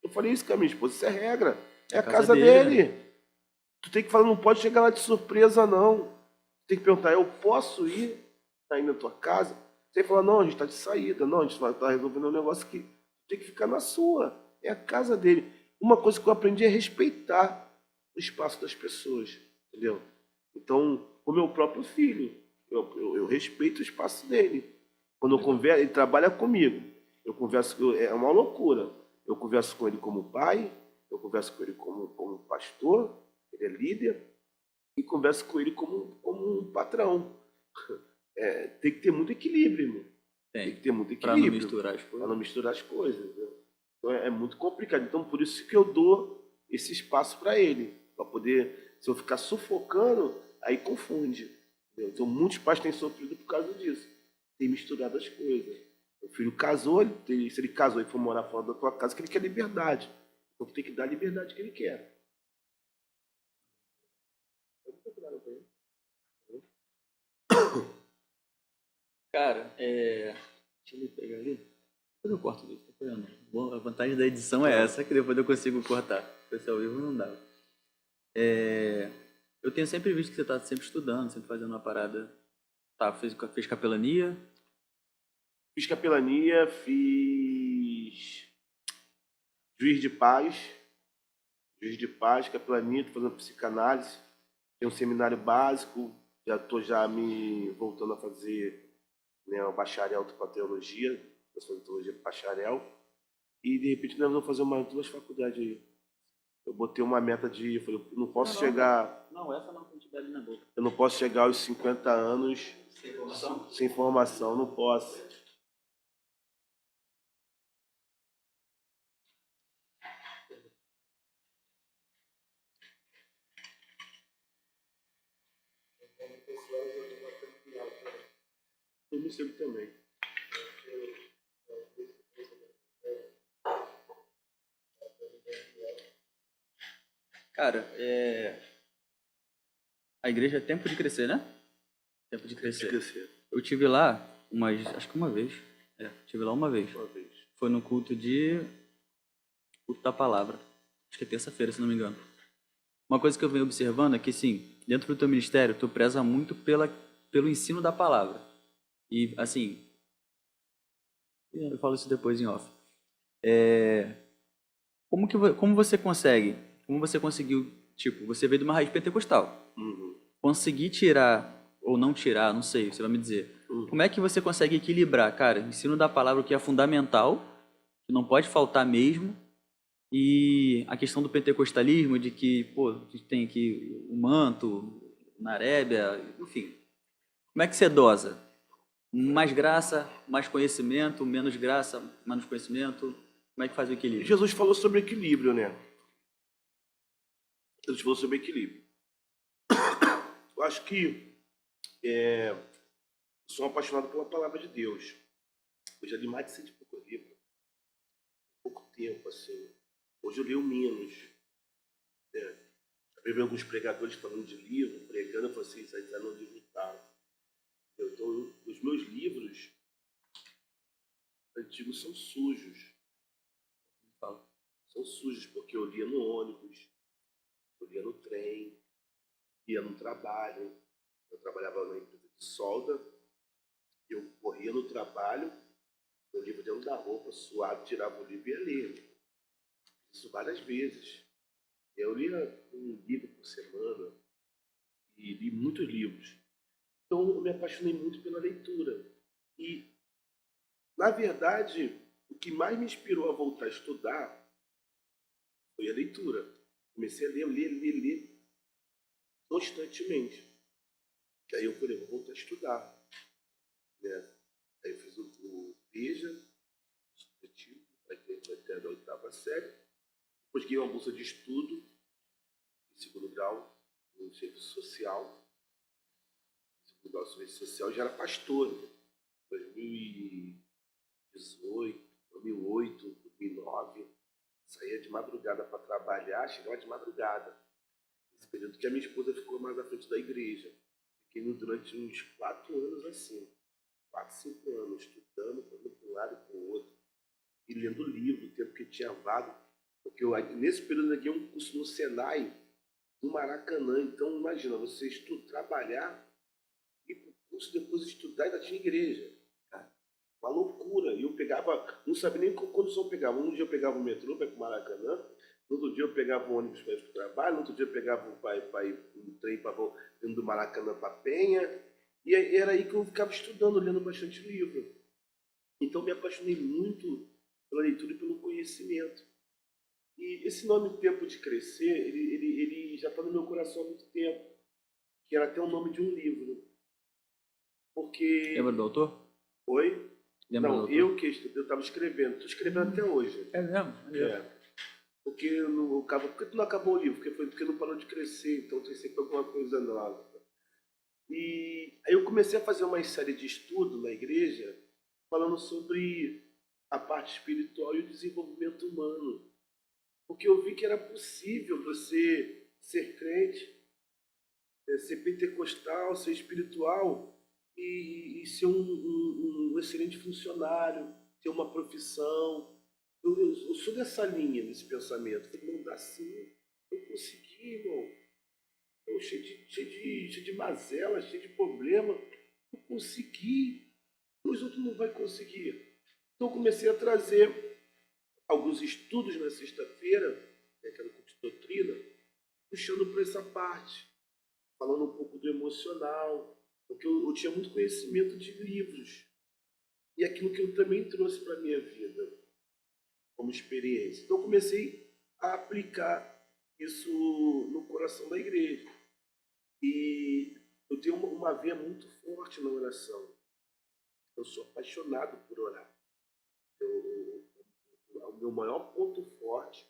B: Eu falei isso com a minha esposa, isso é regra. É a casa dele. Tu tem que falar, não pode chegar lá de surpresa, não. Tem que perguntar, eu posso ir? Tá aí na tua casa? Você falar, não, a gente está de saída, não, a gente está resolvendo um negócio aqui. Tem que ficar na sua. É a casa dele. Uma coisa que eu aprendi é respeitar o espaço das pessoas, entendeu? Então, o meu próprio filho, eu respeito o espaço dele. Quando eu converso, ele trabalha comigo. Eu converso, é uma loucura. Eu converso com ele como pai, eu converso com ele como pastor, ele é líder, e converso com ele como um patrão. Tem que ter muito equilíbrio, irmão. Tem que ter muito
A: Para não
B: equilíbrio.
A: misturar as coisas.
B: Para não misturar as coisas. Entendeu? Então é muito complicado. Então por isso que eu dou esse espaço para ele. Para poder, se eu ficar sufocando, aí confunde. Entendeu? Então muitos pais têm sofrido por causa disso. Tem misturado as coisas. O filho casou, se ele casou e for morar fora da tua casa, que ele quer liberdade. Então tu tem que dar a liberdade que ele quer.
A: Cara, deixa eu pegar ali. Depois eu corto isso. Bom, a vantagem da edição é essa, que depois eu consigo cortar. Se fosse ao vivo não dá. Eu tenho sempre visto que você está sempre estudando, sempre fazendo uma parada. Tá, fez capelania?
B: Fiz capelania, fiz juiz de paz, capelania, estou fazendo psicanálise, tem um seminário básico, já estou me voltando a fazer, né, um bacharel para teologia, eu sou de teologia bacharel, e de repente nós vamos fazer umas 2 faculdades aí. Eu botei uma meta de, eu falei, eu não posso
A: Não,
B: chegar,
A: Não, essa não, que a gente bebe na boca.
B: eu não posso chegar aos 50 anos
A: Sem informação?
B: sem formação, não posso. Eu me sinto também.
A: Cara, a igreja é tempo de crescer, né? Tempo de crescer.
B: Esquecer.
A: Eu tive lá acho que uma vez. Tive lá uma vez.
B: Uma vez.
A: Foi no culto da palavra. Acho que é terça-feira, se não me engano. Uma coisa que eu venho observando é que, sim, dentro do teu ministério, tu preza muito pelo ensino da palavra. E, assim, eu falo isso depois em off. Como você consegue? Como você conseguiu, tipo, você veio de uma raiz pentecostal.
B: Uhum.
A: Conseguir tirar, ou não tirar, não sei, você vai me dizer. Como é que você consegue equilibrar, cara, ensino da palavra, que é fundamental, que não pode faltar mesmo, e a questão do pentecostalismo, de que, pô, a gente tem aqui o manto, narébia, enfim. Como é que você dosa? Mais graça, mais conhecimento, menos graça, menos conhecimento? Como é que faz o equilíbrio?
B: Jesus falou sobre equilíbrio, né? Jesus falou sobre equilíbrio. Eu acho que sou apaixonado pela palavra de Deus. Eu já li mais de 100 e pouco livros. Pouco tempo, assim. Hoje eu leio menos. Eu vi alguns pregadores falando de livro, pregando, eu falei assim, isso aí está no livro tal. Então, os meus livros antigos são sujos. São sujos, porque eu lia no ônibus, eu lia no trem, ia no trabalho. Eu trabalhava na empresa de solda, eu corria no trabalho, o livro dentro da roupa, suado, tirava o livro e ia ler. Isso várias vezes. Eu lia um livro por semana e li muitos livros. Então eu me apaixonei muito pela leitura. E, na verdade, o que mais me inspirou a voltar a estudar foi a leitura. Comecei a ler constantemente. Aí eu falei, vou voltar a estudar. Né? Aí eu fiz o PEJA, até a oitava série. Depois ganhei uma bolsa de estudo, em segundo grau, no serviço social. Segundo grau de serviço social, já era pastor. Né? 2018, 2008, 2009. Saía de madrugada para trabalhar, chegava de madrugada. Esse período que a minha esposa ficou mais à frente da igreja. Fiquei durante uns 4 anos assim. 4, 5 anos, estudando, para um lado e para o outro. E lendo livro, o tempo que tinha vago. Porque nesse período eu ganhei um curso no Senai, no Maracanã. Então, imagina, você trabalhar, ir para o curso, depois estudar e ainda tinha igreja. Uma loucura. E eu pegava, não sabia nem qual condição eu pegava. Um dia eu pegava o metrô para ir para o Maracanã, no outro dia eu pegava o ônibus para ir para o trabalho, no outro dia eu pegava um trem para dentro do Maracanã para Penha. E era aí que eu ficava estudando, lendo bastante livro. Então me apaixonei muito pela leitura e pelo conhecimento. E esse nome Tempo de Crescer, ele já está no meu coração há muito tempo. Que era até o nome de um livro. Porque...
A: Lembra do autor?
B: Oi?
A: Lembra do
B: Não,
A: autor?
B: eu estava escrevendo. Estou escrevendo até hoje.
A: É mesmo?
B: Porque por que tu não acabou o livro? Porque não parou de crescer. Então tem sempre alguma coisa nova. E aí eu comecei a fazer uma série de estudo na igreja falando sobre a parte espiritual e o desenvolvimento humano. Porque eu vi que era possível você ser crente, ser pentecostal, ser espiritual e ser um excelente funcionário, ter uma profissão. Eu sou dessa linha, desse pensamento. Eu falei, não dá sim, eu consegui, irmão. Eu cheio de mazela, cheio de problema. Eu consegui, os outros não vão conseguir. Então eu comecei a trazer alguns estudos na sexta-feira, aquela curso de doutrina, puxando para essa parte, falando um pouco do emocional, porque eu tinha muito conhecimento de livros. E aquilo que eu também trouxe para a minha vida, como experiência. Então eu comecei a aplicar isso no coração da igreja. E eu tenho uma veia muito forte na oração. Eu sou apaixonado por orar. O meu maior ponto forte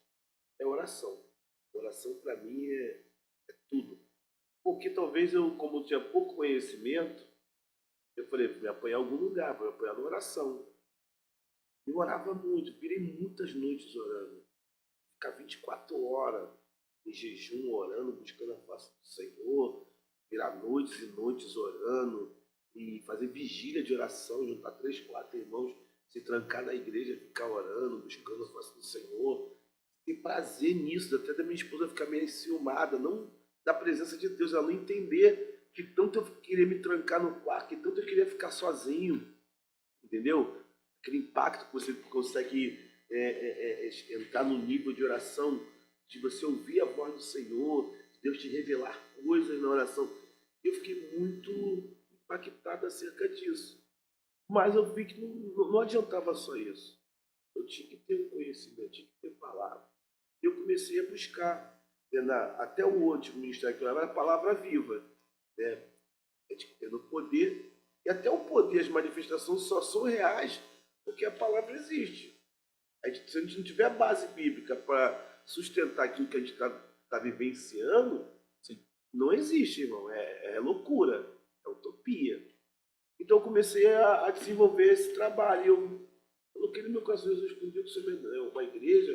B: é a oração. A oração para mim é tudo. Porque talvez eu, como eu tinha pouco conhecimento, eu falei, vou me apoiar em algum lugar, vou me apoiar na oração. Eu orava muito, virei muitas noites orando. Ficar 24 horas em jejum, orando, buscando a face do Senhor, virar noites e noites orando, e fazer vigília de oração, juntar 3, 4 irmãos, se trancar na igreja, ficar orando, buscando a face do Senhor. Ter prazer nisso, até da minha esposa ficar meio enciumada, não da presença de Deus, ela não entender que tanto eu queria me trancar no quarto, que tanto eu queria ficar sozinho, entendeu? Aquele impacto que você consegue entrar no nível de oração, de você ouvir a voz do Senhor, de Deus te revelar coisas na oração. Eu fiquei muito impactado acerca disso. Mas eu vi que não adiantava só isso. Eu tinha que ter um conhecimento, tinha que ter palavra. Eu comecei a buscar, até o último ministério que eu era a palavra viva. Né? A gente tendo poder, e até o poder, as manifestações só são reais porque a palavra existe. Se a gente não tiver base bíblica para sustentar aquilo que a gente está vivenciando,
A: Sim.
B: não existe, irmão. É loucura, é utopia. Então eu comecei a desenvolver esse trabalho. Eu coloquei no meu coração, Jesus, quando eu sou uma igreja,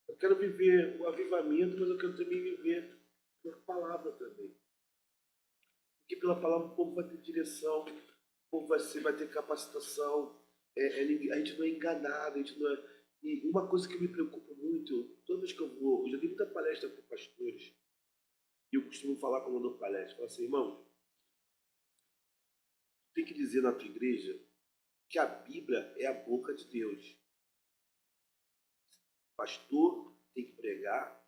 B: eu quero viver o avivamento, mas eu quero também viver pela palavra também. Porque pela palavra o povo vai ter direção, o povo vai ter capacitação, a gente não é enganado, a gente não é... E uma coisa que me preocupa muito, toda vez que eu vou, eu já dei muita palestra para pastores, e eu costumo falar quando eu dou palestra, eu falo assim, irmão, tem que dizer na tua igreja que a Bíblia é a boca de Deus. O pastor tem que pregar,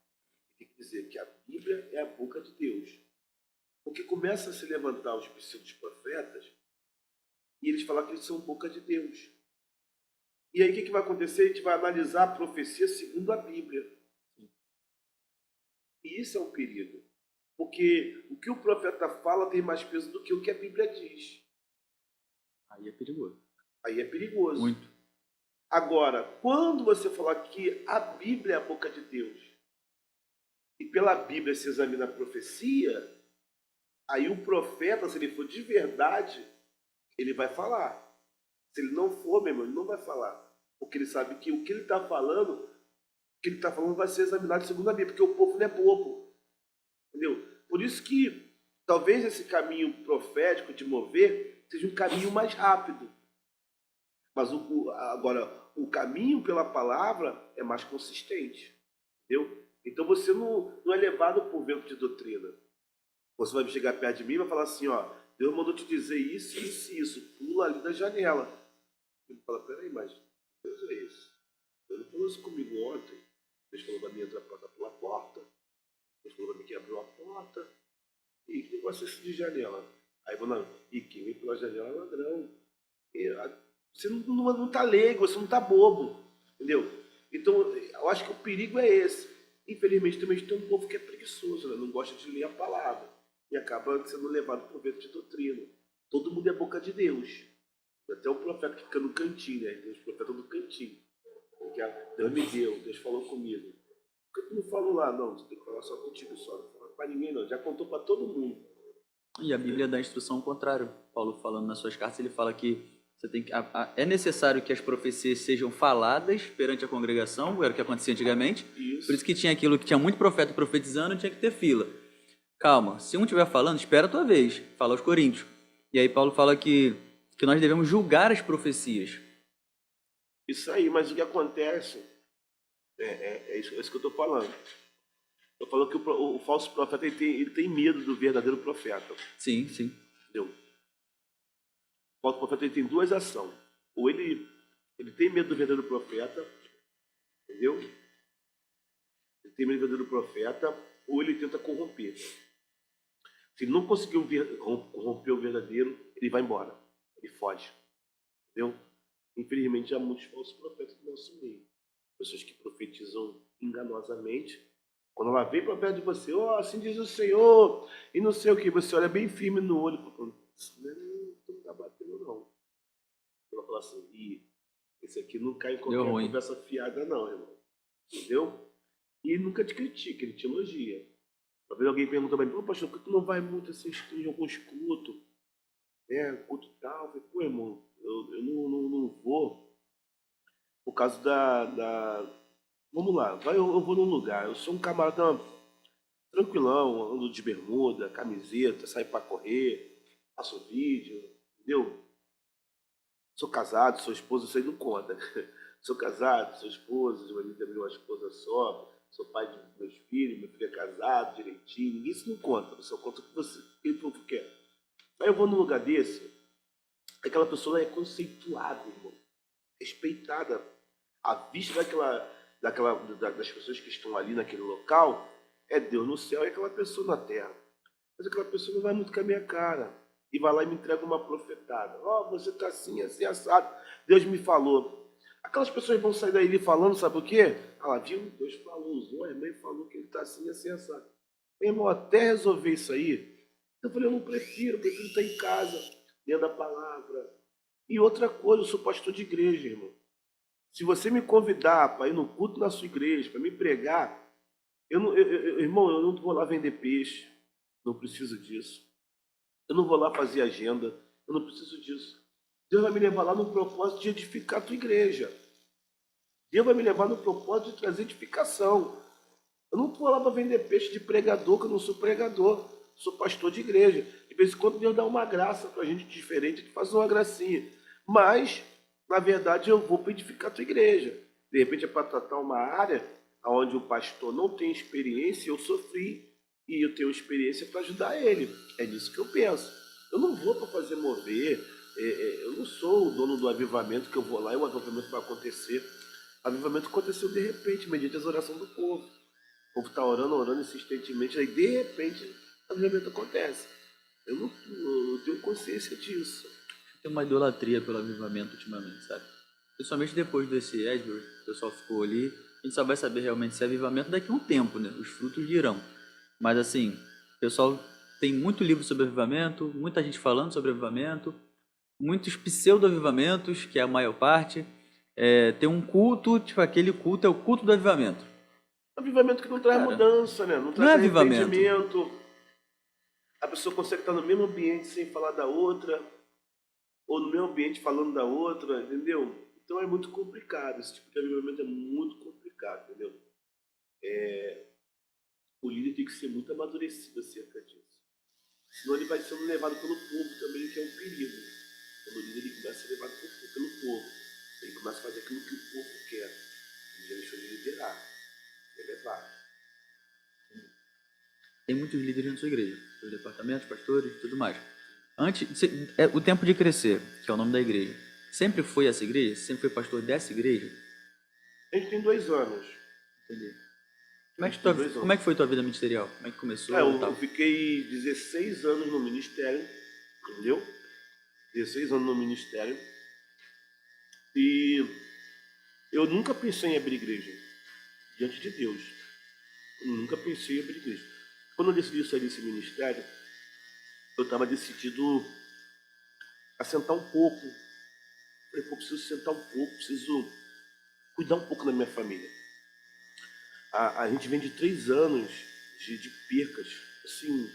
B: tem que dizer que a Bíblia é a boca de Deus. Porque começa a se levantar os pseudos profetas e eles falam que eles são boca de Deus. E aí o que vai acontecer? A gente vai analisar a profecia segundo a Bíblia. E isso é um perigo. Porque o que o profeta fala tem mais peso do que o que a Bíblia diz.
A: Aí é perigoso.
B: Aí é perigoso.
A: Muito.
B: Agora, quando você falar que a Bíblia é a boca de Deus, e pela Bíblia se examina a profecia, aí o profeta, se ele for de verdade, ele vai falar. Se ele não for, meu irmão, ele não vai falar. Porque ele sabe que o que ele está falando, vai ser examinado segundo a Bíblia, porque o povo não é bobo. Entendeu? Por isso que talvez esse caminho profético de mover seja um caminho mais rápido. Mas agora, o caminho pela palavra é mais consistente. Entendeu? Então você não é levado por vento de doutrina. Você vai chegar perto de mim e vai falar assim, ó, Deus mandou te dizer isso, isso e isso. Pula ali da janela. Ele fala, peraí, mas Deus é isso. Ele falou isso comigo ontem. Deus falou para mim entrar pela porta. Deus falou para mim que abriu a porta. E que negócio é esse de janela? Aí eu vou, não, e quem vem pela janela é ladrão. Você não tá leigo, você não tá bobo. Entendeu? Então, eu acho que o perigo é esse. Infelizmente, também tem um povo que é preguiçoso, né? Não gosta de ler a palavra. E acaba sendo levado por vento de doutrina. Todo mundo é boca de Deus. Até o profeta que fica no cantinho, né? Os profetas do cantinho. Porque Deus me deu, Deus falou comigo. Por que tu não falou lá? Não, você tem que falar só contigo só. Não fala para ninguém, não. Já contou para todo mundo.
A: E a Bíblia dá a instrução contrária. Paulo falando nas suas cartas, ele fala que você tem que, é necessário que as profecias sejam faladas perante a congregação, era o que acontecia antigamente.
B: Isso.
A: Por isso que tinha aquilo que tinha muito profeta profetizando, tinha que ter fila. Calma, se um estiver falando, espera a tua vez. Fala aos coríntios. E aí Paulo fala que nós devemos julgar as profecias.
B: Isso aí, mas o que acontece é isso que eu estou falando. Eu falo que o falso profeta ele tem medo do verdadeiro profeta.
A: Sim, sim.
B: Entendeu? O falso profeta ele tem duas ações. Ou ele tem medo do verdadeiro profeta, entendeu? Ele tem medo do verdadeiro profeta, ou ele tenta corromper. Se ele não conseguiu corromper o verdadeiro, ele vai embora. Ele foge. Entendeu? Infelizmente, há muitos falsos profetas no nosso meio. Pessoas que profetizam enganosamente Quando ela vem para perto de você, ó, assim diz o Senhor, e não sei o que, você olha bem firme no olho, falando, não tá batendo não. Ela fala assim, ih, esse aqui não cai em
A: Deu
B: qualquer
A: ruim.
B: conversa fiada não, irmão. Entendeu? E ele nunca te critica, ele te elogia. Uma vez alguém perguntou pra mim, pô, pastor, por que tu não vai muito assim em alguns cultos? Culto e tal. Eu falei, pô, irmão, eu não vou por causa da. Vamos lá, eu vou num lugar. Eu sou um camarada tranquilão, ando de bermuda, camiseta, saio pra correr, faço vídeo, entendeu? Sou casado, sou esposa, isso aí não conta. Sou casado, sou esposa, meu marido também é uma esposa só, sou pai de meus filhos, meu filho é casado direitinho, isso não conta, só conta o que você, que o povo quer. Aí eu vou num lugar desse, aquela pessoa é conceituada, irmão, respeitada, à vista das pessoas que estão ali naquele local, é Deus no céu e aquela pessoa na terra. Mas aquela pessoa não vai muito com a minha cara. E vai lá e me entrega uma profetada. Ó, você está assim, assim, assado. Deus me falou. Aquelas pessoas vão sair daí falando, sabe o quê? Ah, lá, viu? Deus falou, usou, a irmã falou que ele está assim, assim, assado. Meu irmão, até resolver isso aí, eu falei, eu prefiro estar em casa, lendo a palavra. E outra coisa, eu sou pastor de igreja, irmão. Se você me convidar para ir no culto na sua igreja, para me pregar, irmão, eu não vou lá vender peixe, não preciso disso. Eu não vou lá fazer agenda, eu não preciso disso. Deus vai me levar lá no propósito de edificar a tua igreja. Deus vai me levar no propósito de trazer edificação. Eu não vou lá para vender peixe de pregador, que eu não sou pregador. Sou pastor de igreja. De vez em quando Deus dá uma graça para a gente diferente, a gente faz uma gracinha. Mas, na verdade, eu vou para edificar a tua igreja. De repente é para tratar uma área onde o pastor não tem experiência, eu sofri e eu tenho experiência para ajudar ele. É nisso que eu penso. Eu não vou para fazer mover, eu não sou o dono do avivamento que eu vou lá e o avivamento vai acontecer. O avivamento aconteceu de repente, mediante as orações do povo. O povo está orando, orando insistentemente, aí de repente o avivamento acontece. Eu tenho consciência disso.
A: Tem uma idolatria pelo avivamento ultimamente, sabe? Principalmente depois desse Edward, o pessoal ficou ali. A gente só vai saber realmente se é avivamento daqui a um tempo, né? Os frutos virão. Mas assim, o pessoal tem muito livro sobre avivamento, muita gente falando sobre avivamento, muitos pseudo-avivamentos, que é a maior parte. Tem um culto, tipo aquele culto é o culto do avivamento.
B: Avivamento que não traz
A: Cara,
B: mudança, né? Não
A: não é
B: traz
A: avivamento.
B: arrependimento. A pessoa consegue estar no mesmo ambiente sem falar da outra, ou no mesmo ambiente falando da outra, entendeu? Então é muito complicado. Esse tipo de avivamento é muito complicado, entendeu? O líder tem que ser muito amadurecido acerca disso. Senão ele vai sendo levado pelo povo também, que é um perigo. Quando o líder ele começa a ser levado pelo povo, ele começa a fazer aquilo que o povo quer. Ele já deixou de liderar, de levar.
A: Tem muitos líderes na sua igreja, seus departamentos, pastores, tudo mais. Antes, o tempo de crescer, que é o nome da igreja. Sempre foi essa igreja? Sempre foi pastor dessa igreja?
B: A gente tem 2 anos.
A: Entendi.
B: A gente tem 2
A: Como é
B: anos.
A: que foi tua vida ministerial? Como é que começou e
B: Eu
A: tal?
B: fiquei 16 anos no ministério, entendeu? 16 anos no ministério. E eu nunca pensei em abrir igreja, diante de Deus. Eu nunca pensei em abrir igreja. Quando eu decidi sair desse ministério, eu estava decidido a sentar um pouco. Falei, pô, preciso sentar um pouco, preciso cuidar um pouco da minha família. A gente vem de 3 anos de percas, assim,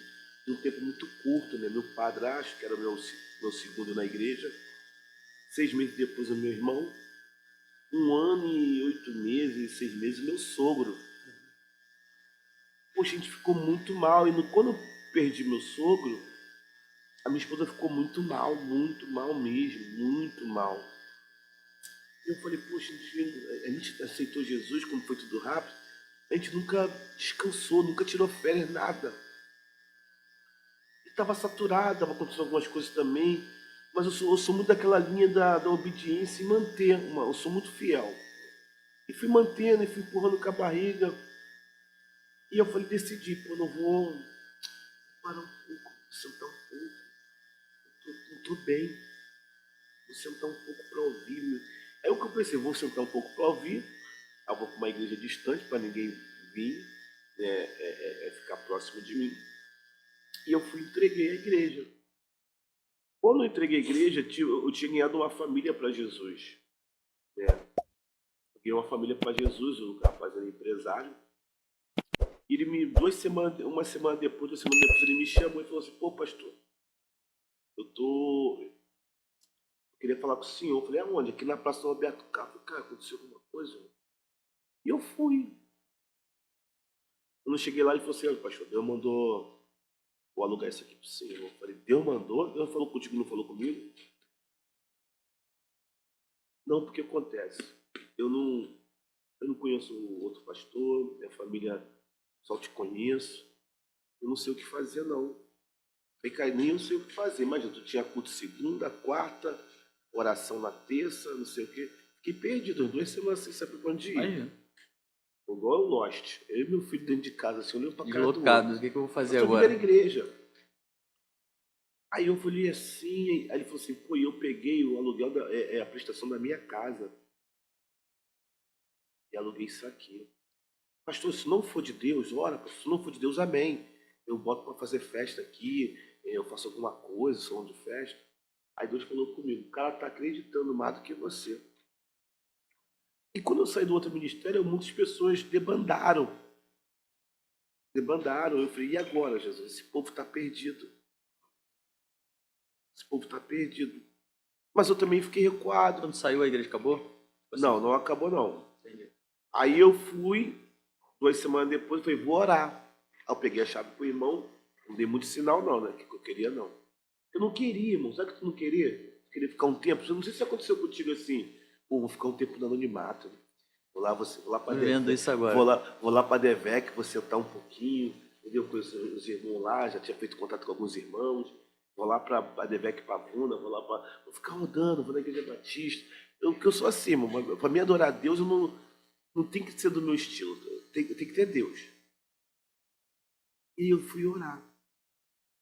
B: de um tempo muito curto, né? Meu padrasto, que era o meu segundo na igreja, 6 meses depois o meu irmão, 1 ano e 8 meses, 6 meses, meu sogro. Poxa, a gente ficou muito mal. E quando eu perdi meu sogro, a minha esposa ficou muito mal mesmo, muito mal. E eu falei, poxa, a gente aceitou Jesus quando foi tudo rápido, a gente nunca descansou, nunca tirou férias, nada. E estava saturado, estava acontecendo algumas coisas também, mas eu sou muito daquela linha da obediência e manter, eu sou muito fiel. E fui mantendo, e fui empurrando com a barriga. E eu falei, decidi, pô, não vou parar um pouco, vou sentar um pouco, não tô bem, vou sentar um pouco para ouvir. Aí o que eu pensei, vou sentar um pouco para ouvir, eu vou para uma igreja distante para ninguém vir, ficar próximo de mim. E eu fui e entreguei a igreja. Quando eu entreguei a igreja, eu tinha ganhado uma família para Jesus. Né? Eu ganhei uma família para Jesus, o rapaz era empresário. E ele uma semana depois, ele me chamou e falou assim: pô, pastor, eu queria falar com o senhor. Eu falei: aonde? Aqui na Praça do Roberto Carlos. Eu falei: cara, aconteceu alguma coisa? E eu fui. Quando eu cheguei lá, ele falou assim: olha, pastor, Deus mandou eu alugar isso aqui pro senhor. Eu falei: Deus mandou? Deus falou contigo, não falou comigo? Não, porque acontece. Eu não conheço outro pastor, minha família só te conheço. Eu não sei o que fazer, não. Falei: cara, nem eu sei o que fazer. Imagina, tu tinha culto segunda, quarta, oração na terça, não sei o quê. Fiquei perdido, 2 semanas sem saber pra onde ir.
A: Imagina.
B: Igual o Lost. Eu e meu filho dentro de casa, assim, olhando pra cara do outro.
A: Deslocados, o que eu vou fazer
B: Eu só
A: agora?
B: vi na igreja. Aí eu falei assim, aí ele falou assim: pô, e eu peguei o aluguel, a prestação da minha casa. E aluguei isso aqui. Pastor, se não for de Deus, ora, pastor, se não for de Deus, amém. Eu boto para fazer festa aqui, eu faço alguma coisa, salão de festa. Aí Deus falou comigo: o cara está acreditando mais do que você. E quando eu saí do outro ministério, muitas pessoas debandaram. Debandaram. Eu falei: e agora, Jesus? Esse povo está perdido. Esse povo está perdido. Mas eu também fiquei recuado.
A: Quando saiu a igreja, acabou?
B: Não, não acabou não.
A: Entendi.
B: Aí eu fui, 2 semanas depois, falei: vou orar. Aí eu peguei a chave pro irmão, não dei muito sinal não, né? Que eu queria não. Eu não queria, irmão. Sabe que tu não queria? Eu queria ficar um tempo. Eu não sei se aconteceu contigo assim. Pô, vou ficar um tempo no anonimato. Vou lá para
A: Vendo isso agora.
B: Vou lá para Devec, vou sentar um pouquinho. Entendeu? Conheço os irmãos lá, já tinha feito contato com alguns irmãos. Vou lá para Devec Pavuna, vou ficar rodando, vou na Igreja Batista. Porque eu sou assim, irmão. Para mim adorar a Deus, eu não tem que ser do meu estilo. Tem que ter Deus. E eu fui orar.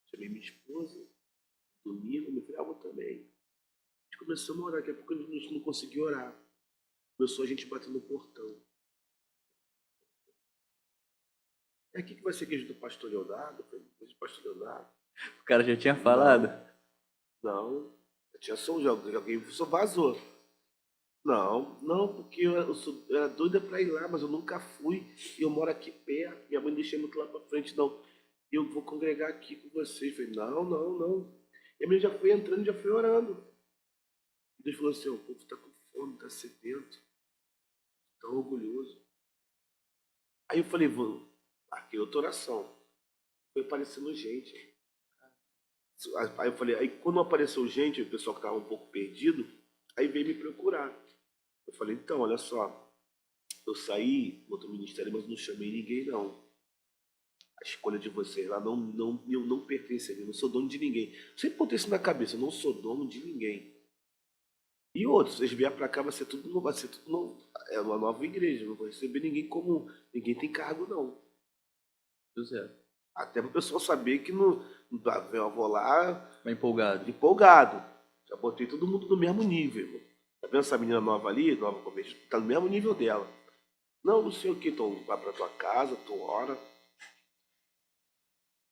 B: Chamei minha esposa, domingo, meu filho, também. A gente começou a orar, daqui a pouco a gente não conseguiu orar. Começou a gente bater no portão. É aqui que vai ser a igreja do pastor Leonardo? Eu falei: igreja do pastor Leonardo?
A: O cara já tinha falado.
B: Não. Eu tinha som de alguém só vazou. Não, porque eu era doida para ir lá, mas eu nunca fui. E eu moro aqui perto. Minha mãe deixei muito lá para frente, não. Eu vou congregar aqui com vocês. Eu falei: não. E a minha já foi entrando, já foi orando. E Deus falou assim: o povo está com fome, está sedento, está orgulhoso. Aí eu falei: vou, marquei outra oração. Foi aparecendo gente. Aí eu falei: aí quando apareceu gente, o pessoal que estava um pouco perdido, aí veio me procurar. Eu falei: então, olha só, eu saí do outro ministério, mas não chamei ninguém, não. A escolha de vocês lá eu não pertence a mim, eu não sou dono de ninguém. Sempre botei isso na cabeça: eu não sou dono de ninguém. E outros, vocês vierem para cá, vai ser tudo novo. É uma nova igreja, não vou receber ninguém como. Ninguém tem cargo, não.
A: José.
B: Até para o pessoal saber que eu vou lá.
A: Vai empolgado.
B: Empolgado. Já botei todo mundo no mesmo nível, irmão. Tá vendo essa menina nova ali, nova convertida? Tá no mesmo nível dela. Não sei o que, então vai pra tua casa, tu ora.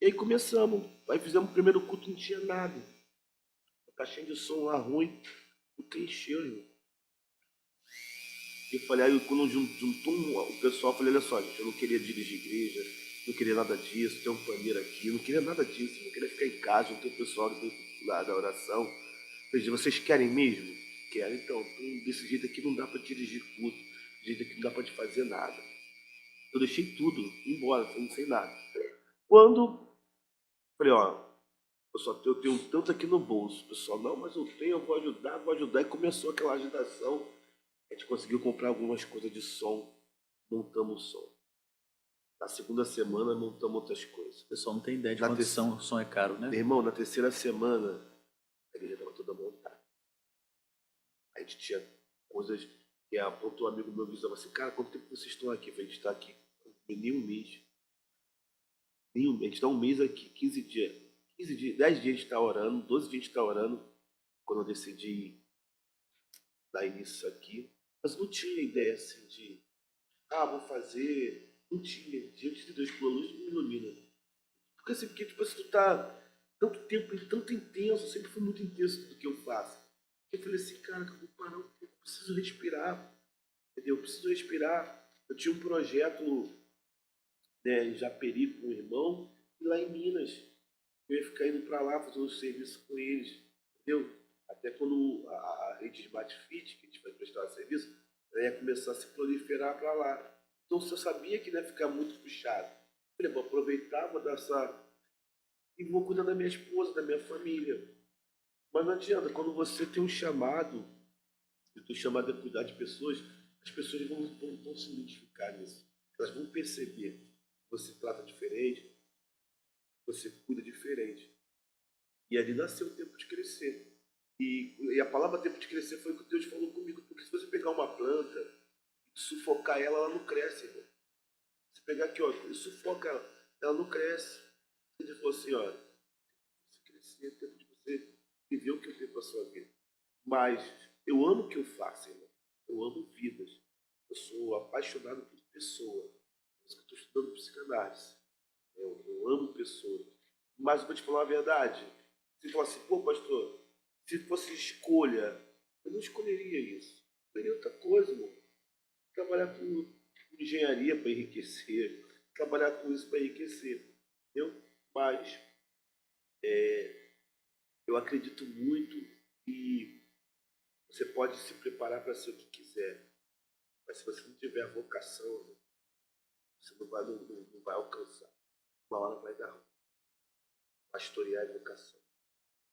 B: E aí começamos. Aí fizemos o primeiro culto, não tinha nada. A caixinha de som lá ruim, o que encheu, irmão. E falei: aí quando juntou o pessoal, eu falei: olha só, gente, eu não queria dirigir igreja, não queria nada disso, ter um paneiro aqui, não queria nada disso, não queria ficar em casa, não ter o pessoal da oração. Eu falei: vocês querem mesmo? Quero. Então, desse jeito aqui não dá para dirigir culto, desse jeito aqui não dá para te fazer nada. Eu deixei tudo, embora, não sei nada. Quando, falei: ó, eu tenho tanto aqui no bolso. O pessoal: não, mas eu tenho, eu vou ajudar. E começou aquela agitação. A gente conseguiu comprar algumas coisas de som, montamos o som. Na segunda semana, montamos outras coisas.
A: O pessoal não tem ideia de quanto o som é caro, né?
B: Meu irmão, na terceira semana, a igreja estava toda montada. A gente tinha coisas que apontou um amigo meu dizendo assim: cara, quanto tempo vocês estão aqui? Eu falei: a gente está aqui nem um mês. A gente está um mês aqui, 15 dias. 10 dias a gente está orando, 12 dias a gente está orando. Quando eu decidi dar início aqui, mas não tinha ideia assim de, vou fazer. Não tinha. Diante de Deus, pela luz me ilumina. Porque assim, porque tipo assim, tu tá tanto tempo, tanto intenso, sempre foi muito intenso tudo que eu faço. Eu falei assim, cara, que eu vou parar um pouco, preciso respirar, entendeu? Eu preciso respirar. Eu tinha um projeto, né, em Japeri com o irmão, e lá em Minas. Eu ia ficar indo para lá fazendo um serviço com eles, entendeu? Até quando a rede Smart Fit, que a gente vai prestar serviço, ela ia começar a se proliferar para lá. Então, se eu sabia que ia ficar muito puxado, eu falei, vou aproveitar, vou dar essa. E vou cuidar da minha esposa, da minha família. Mas não adianta, quando você tem um chamado, e o teu chamado é cuidar de pessoas, as pessoas vão se identificar nisso. Elas vão perceber que você trata diferente, que você cuida diferente. E ali nasceu o tempo de crescer. E a palavra tempo de crescer foi o que Deus falou comigo. Porque se você pegar uma planta e sufocar ela, ela não cresce, irmão. Se pegar aqui, ó, e sufoca ela, ela não cresce. Ele falou assim, ó, você crescer, é tempo de você viver o que eu tenho para sua vida. Mas eu amo o que eu faço, irmão. Eu amo vidas. Eu sou apaixonado por pessoa. Por isso que eu estou estudando psicanálise. Eu amo pessoas. Mas eu vou te falar a verdade. Você fala assim, pô, pastor, se fosse escolha, eu não escolheria isso. Eu escolheria outra coisa, irmão. Trabalhar com engenharia para enriquecer. Trabalhar com isso para enriquecer. Entendeu? Mas eu acredito muito que você pode se preparar para ser o que quiser. Mas se você não tiver vocação, você não vai alcançar. Uma hora vai dar ruim. Pastorear é vocação.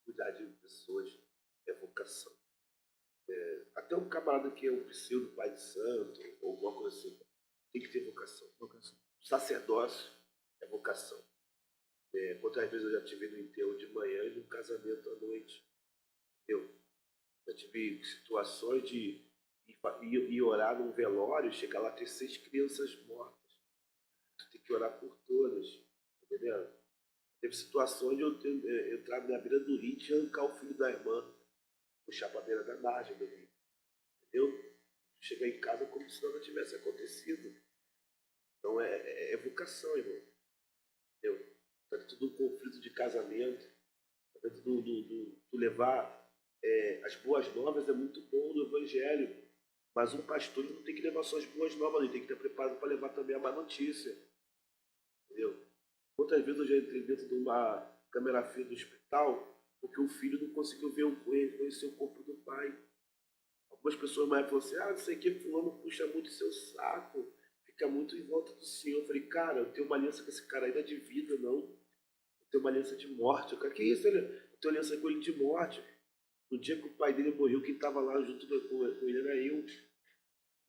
B: Cuidar de pessoas é vocação. Até um camarada que é um pseudo pai de santo, ou alguma coisa assim, tem que ter vocação. Sacerdócio é vocação. Quantas vezes eu já tive no enterro de manhã e no casamento à noite? Eu já tive situações de ir orar num velório, chegar lá ter 6 crianças mortas. Tu tem que orar por todas, tá entendendo? Teve situações de eu entrar na beira do rio e arrancar o filho da irmã, puxar para a beira da margem do rio, entendeu? Chegar em casa como se nada tivesse acontecido. Então é vocação, irmão. Entendeu? Está dentro do conflito de casamento, está dentro do levar as boas novas é muito bom no Evangelho, mas um pastor não tem que levar só as boas novas, ele tem que estar preparado para levar também a má notícia. Entendeu? Quantas vezes eu já entrei dentro de uma câmera fria do hospital porque o filho não conseguiu conhecer o corpo do pai. Algumas pessoas mais falaram assim, não sei o que, fulano puxa muito seu saco, fica muito em volta do senhor. Eu falei, cara, eu tenho uma aliança com esse cara ainda de vida, não. Eu tenho uma aliança de morte. Eu, cara, que isso? Eu tenho aliança com ele de morte. No dia que o pai dele morreu, quem estava lá junto com ele era eu.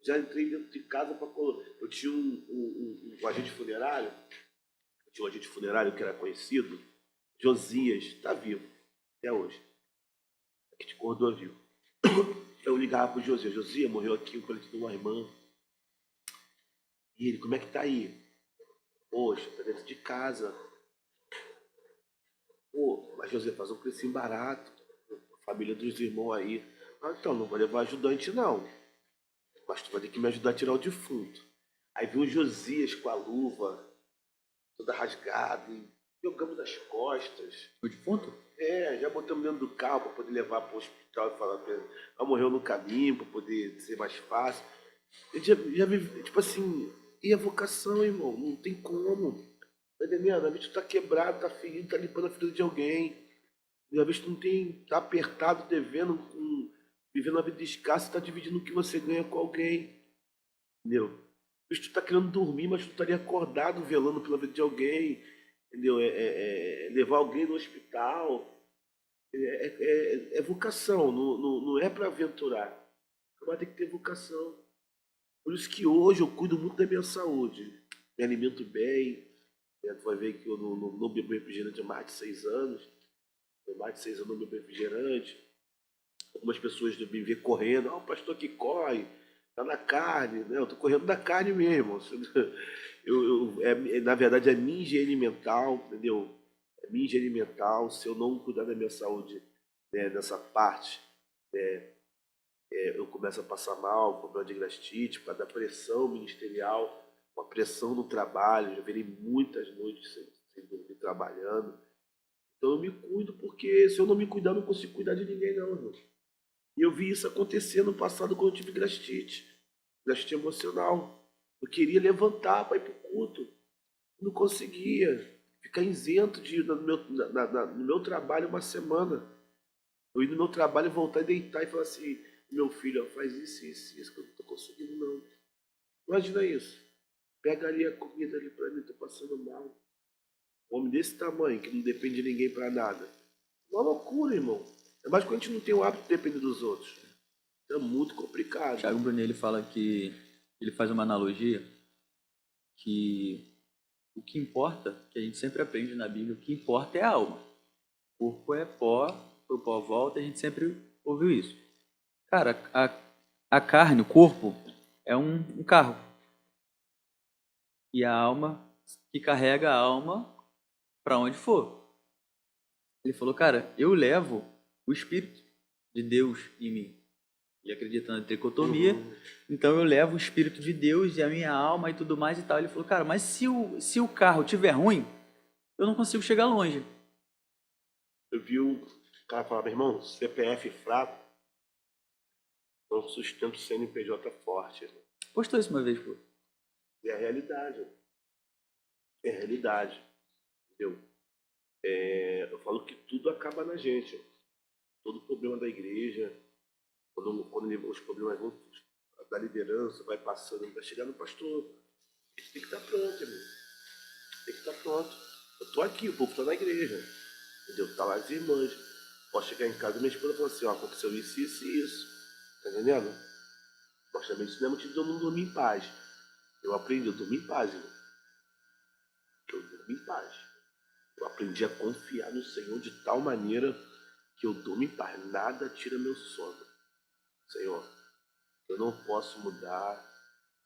B: Já entrei dentro de casa para colocar. Eu tinha um agente funerário, tinha um agente funerário que era conhecido, Josias, está vivo, até hoje. Aqui de Cordovil. Eu ligava pro Josias, Josias, morreu aqui um coletivo de uma irmã. E ele, como é que tá aí? Poxa, tá dentro de casa. Pô, mas José, faz um precinho barato. A família dos irmãos aí. Então, não vou levar ajudante não. Mas tu vai ter que me ajudar a tirar o defunto. Aí viu o Josias com a luva, toda rasgada, e jogamos nas costas.
A: O defunto?
B: Já botamos dentro do carro para poder levar para o hospital e falar pra ele. Ela morreu no caminho para poder ser mais fácil. Eu já vivi, tipo assim, e a vocação, irmão? Não tem como. Tá entendendo? A vez tu tá quebrado, tá ferido, tá limpando a ferida de alguém. E a vez tu não tem, tá apertado, devendo, vivendo uma vida escassa, tá dividindo o que você ganha com alguém. Entendeu? Às vezes tu tá querendo dormir, mas tu estaria acordado, velando pela vida de alguém. Entendeu? Levar alguém no hospital. É vocação, não é para aventurar. Mas tem que ter vocação. Por isso que hoje eu cuido muito da minha saúde. Me alimento bem. Tu vai ver que eu não bebo refrigerante há mais de 6 anos. Há mais de 6 anos eu não bebo refrigerante. Algumas pessoas me ver correndo. O pastor que corre, tá na carne. Né? Eu tô correndo da carne mesmo. Na verdade, é minha higiene mental, entendeu? É minha higiene mental. Se eu não cuidar da minha saúde, né, nessa parte, eu começo a passar mal, problema de gastrite, por causa da pressão ministerial. uma pressão no trabalho, já virei muitas noites sem dormir trabalhando. Então eu me cuido, porque se eu não me cuidar, eu não consigo cuidar de ninguém, não, irmão. E eu vi isso acontecer no passado quando eu tive gastrite emocional. Eu queria levantar para ir para o culto, não conseguia. Ficar isento de ir no meu trabalho uma semana. Eu ir no meu trabalho e voltar e deitar e falar assim, meu filho, faz isso, que eu não estou conseguindo, não. Imagina isso. Pega ali a comida ali para mim, tô passando mal. Um homem desse tamanho, que não depende de ninguém para nada. Uma loucura, irmão. É mais quando a gente não tem o hábito de depender dos outros. É muito complicado.
A: Thiago Brunelli fala que ele faz uma analogia que o que importa, que a gente sempre aprende na Bíblia, o que importa é a alma. O corpo é pó, o pó volta, a gente sempre ouviu isso. Cara, a carne, o corpo, é um carro. E a alma, que carrega a alma para onde for. Ele falou, cara, eu levo o Espírito de Deus em mim. E acreditando na tricotomia, então eu levo o Espírito de Deus e a minha alma e tudo mais e tal. Ele falou, cara, mas se o carro tiver ruim, eu não consigo chegar longe.
B: Eu vi o cara falar, meu irmão, CPF fraco não sustenta o CNPJ forte.
A: Postou isso uma vez, pô.
B: E é a realidade. É a realidade. Entendeu? Eu falo que tudo acaba na gente. Todo problema da igreja, quando os problemas vão da liderança, vai passando, vai chegar no pastor. Ele tem que estar pronto, irmão. Tem que estar pronto. Eu tô aqui, o povo tá na igreja. Entendeu? Tá lá as irmãs. Posso chegar em casa e minha esposa fala assim, ó, aconteceu isso, isso e isso. Tá entendendo? Nós também ensinamos que eu não dormir em paz. Eu aprendi a dormir em paz, irmão. Eu durmo em paz. Eu aprendi a confiar no Senhor de tal maneira que eu durmo em paz. Nada tira meu sono. Senhor, eu não posso mudar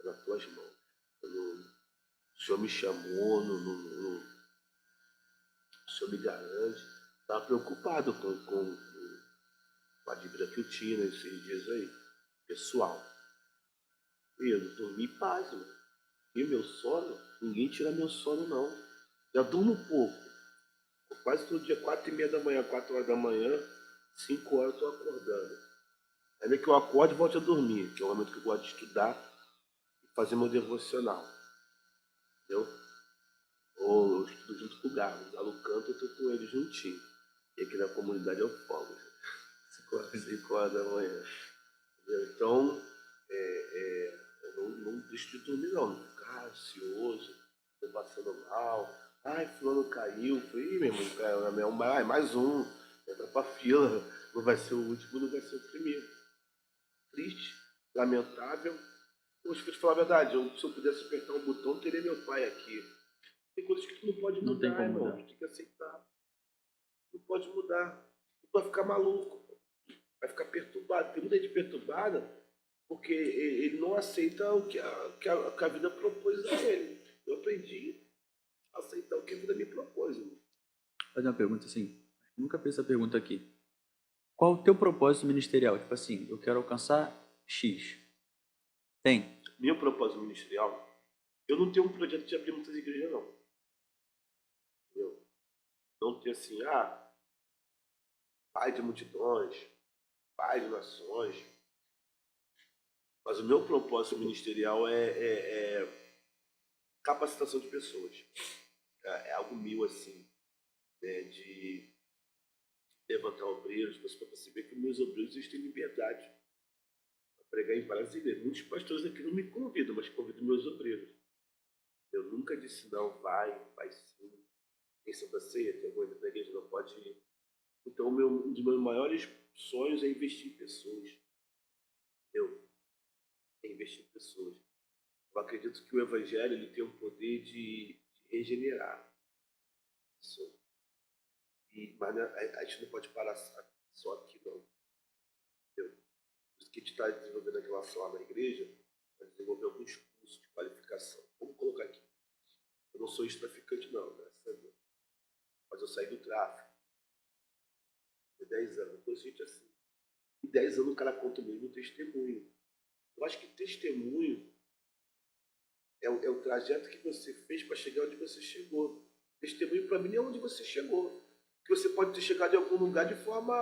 B: nas tuas mãos. O Senhor me chamou, o Senhor me garante. Estava preocupado com a dívida que eu tinha nesses dias aí, pessoal. E eu não dormi em paz, mano. E meu sono, ninguém tira meu sono, não. Já durmo pouco. Quase todo dia, 4h30 da manhã, 4 horas da manhã, 5 horas eu estou acordando. Ainda que eu acorde e volte a dormir, que é o momento que eu gosto de estudar e fazer meu devocional. Entendeu? Ou eu estudo junto com o Galo. O Galo canta, eu estou com ele juntinho. E aqui na comunidade eu fogo. 5 horas da manhã. Entendeu? Então, eu não deixo de dormir, não. Não ficar ansioso, estou passando mal. Ai, fulano caiu. Falei, meu irmão, caiu, mais um. Entra pra fila. Não vai ser o último, não vai ser o primeiro. Triste, lamentável. Poxa, vou te falar a verdade, se eu pudesse apertar um botão, teria meu pai aqui. Tem coisas que tu não pode
A: Não tem
B: mudar,
A: como
B: irmão.
A: mudar.
B: Tu tem que aceitar. Não pode mudar. Tu vai ficar maluco. Vai ficar perturbado. Tem muita gente perturbada porque ele não aceita o que a vida propôs a ele. Eu aprendi a aceitar o que a vida me propôs, irmão.
A: Vou fazer uma pergunta assim. Nunca fiz essa pergunta aqui. Qual o teu propósito ministerial? Tipo assim, eu quero alcançar X. Tem?
B: Meu propósito ministerial, eu não tenho um projeto de abrir muitas igrejas, não. Entendeu? Não ter assim, pai de multidões, pai de nações. Mas o meu propósito ministerial é capacitação de pessoas. É algo meu, assim, de levantar obreiros, para perceber que meus obreiros eles têm liberdade para pregar em várias igrejas. Muitos pastores aqui não me convidam, mas convidam meus obreiros. Eu nunca disse não, vai sim. Tem Santa Ceia, tem alguma coisa da igreja, não pode ir. Então, um dos meus maiores sonhos é investir em pessoas. Entendeu? É investir em pessoas. Eu acredito que o Evangelho ele tem o poder de regenerar a pessoa. Mas a gente não pode parar só aqui, não. Entendeu? Por isso que a gente está desenvolvendo aquela sala na igreja, para desenvolver alguns cursos de qualificação. Vamos colocar aqui. Eu não sou ex-traficante, não, graças a Deus. Mas eu saí do tráfico. Tem 10 anos. Depois gente assim. Em 10 anos o cara conta o mesmo testemunho. Eu acho que testemunho é o trajeto que você fez para chegar onde você chegou. Testemunho para mim é onde você chegou. Porque você pode ter chegado em algum lugar de forma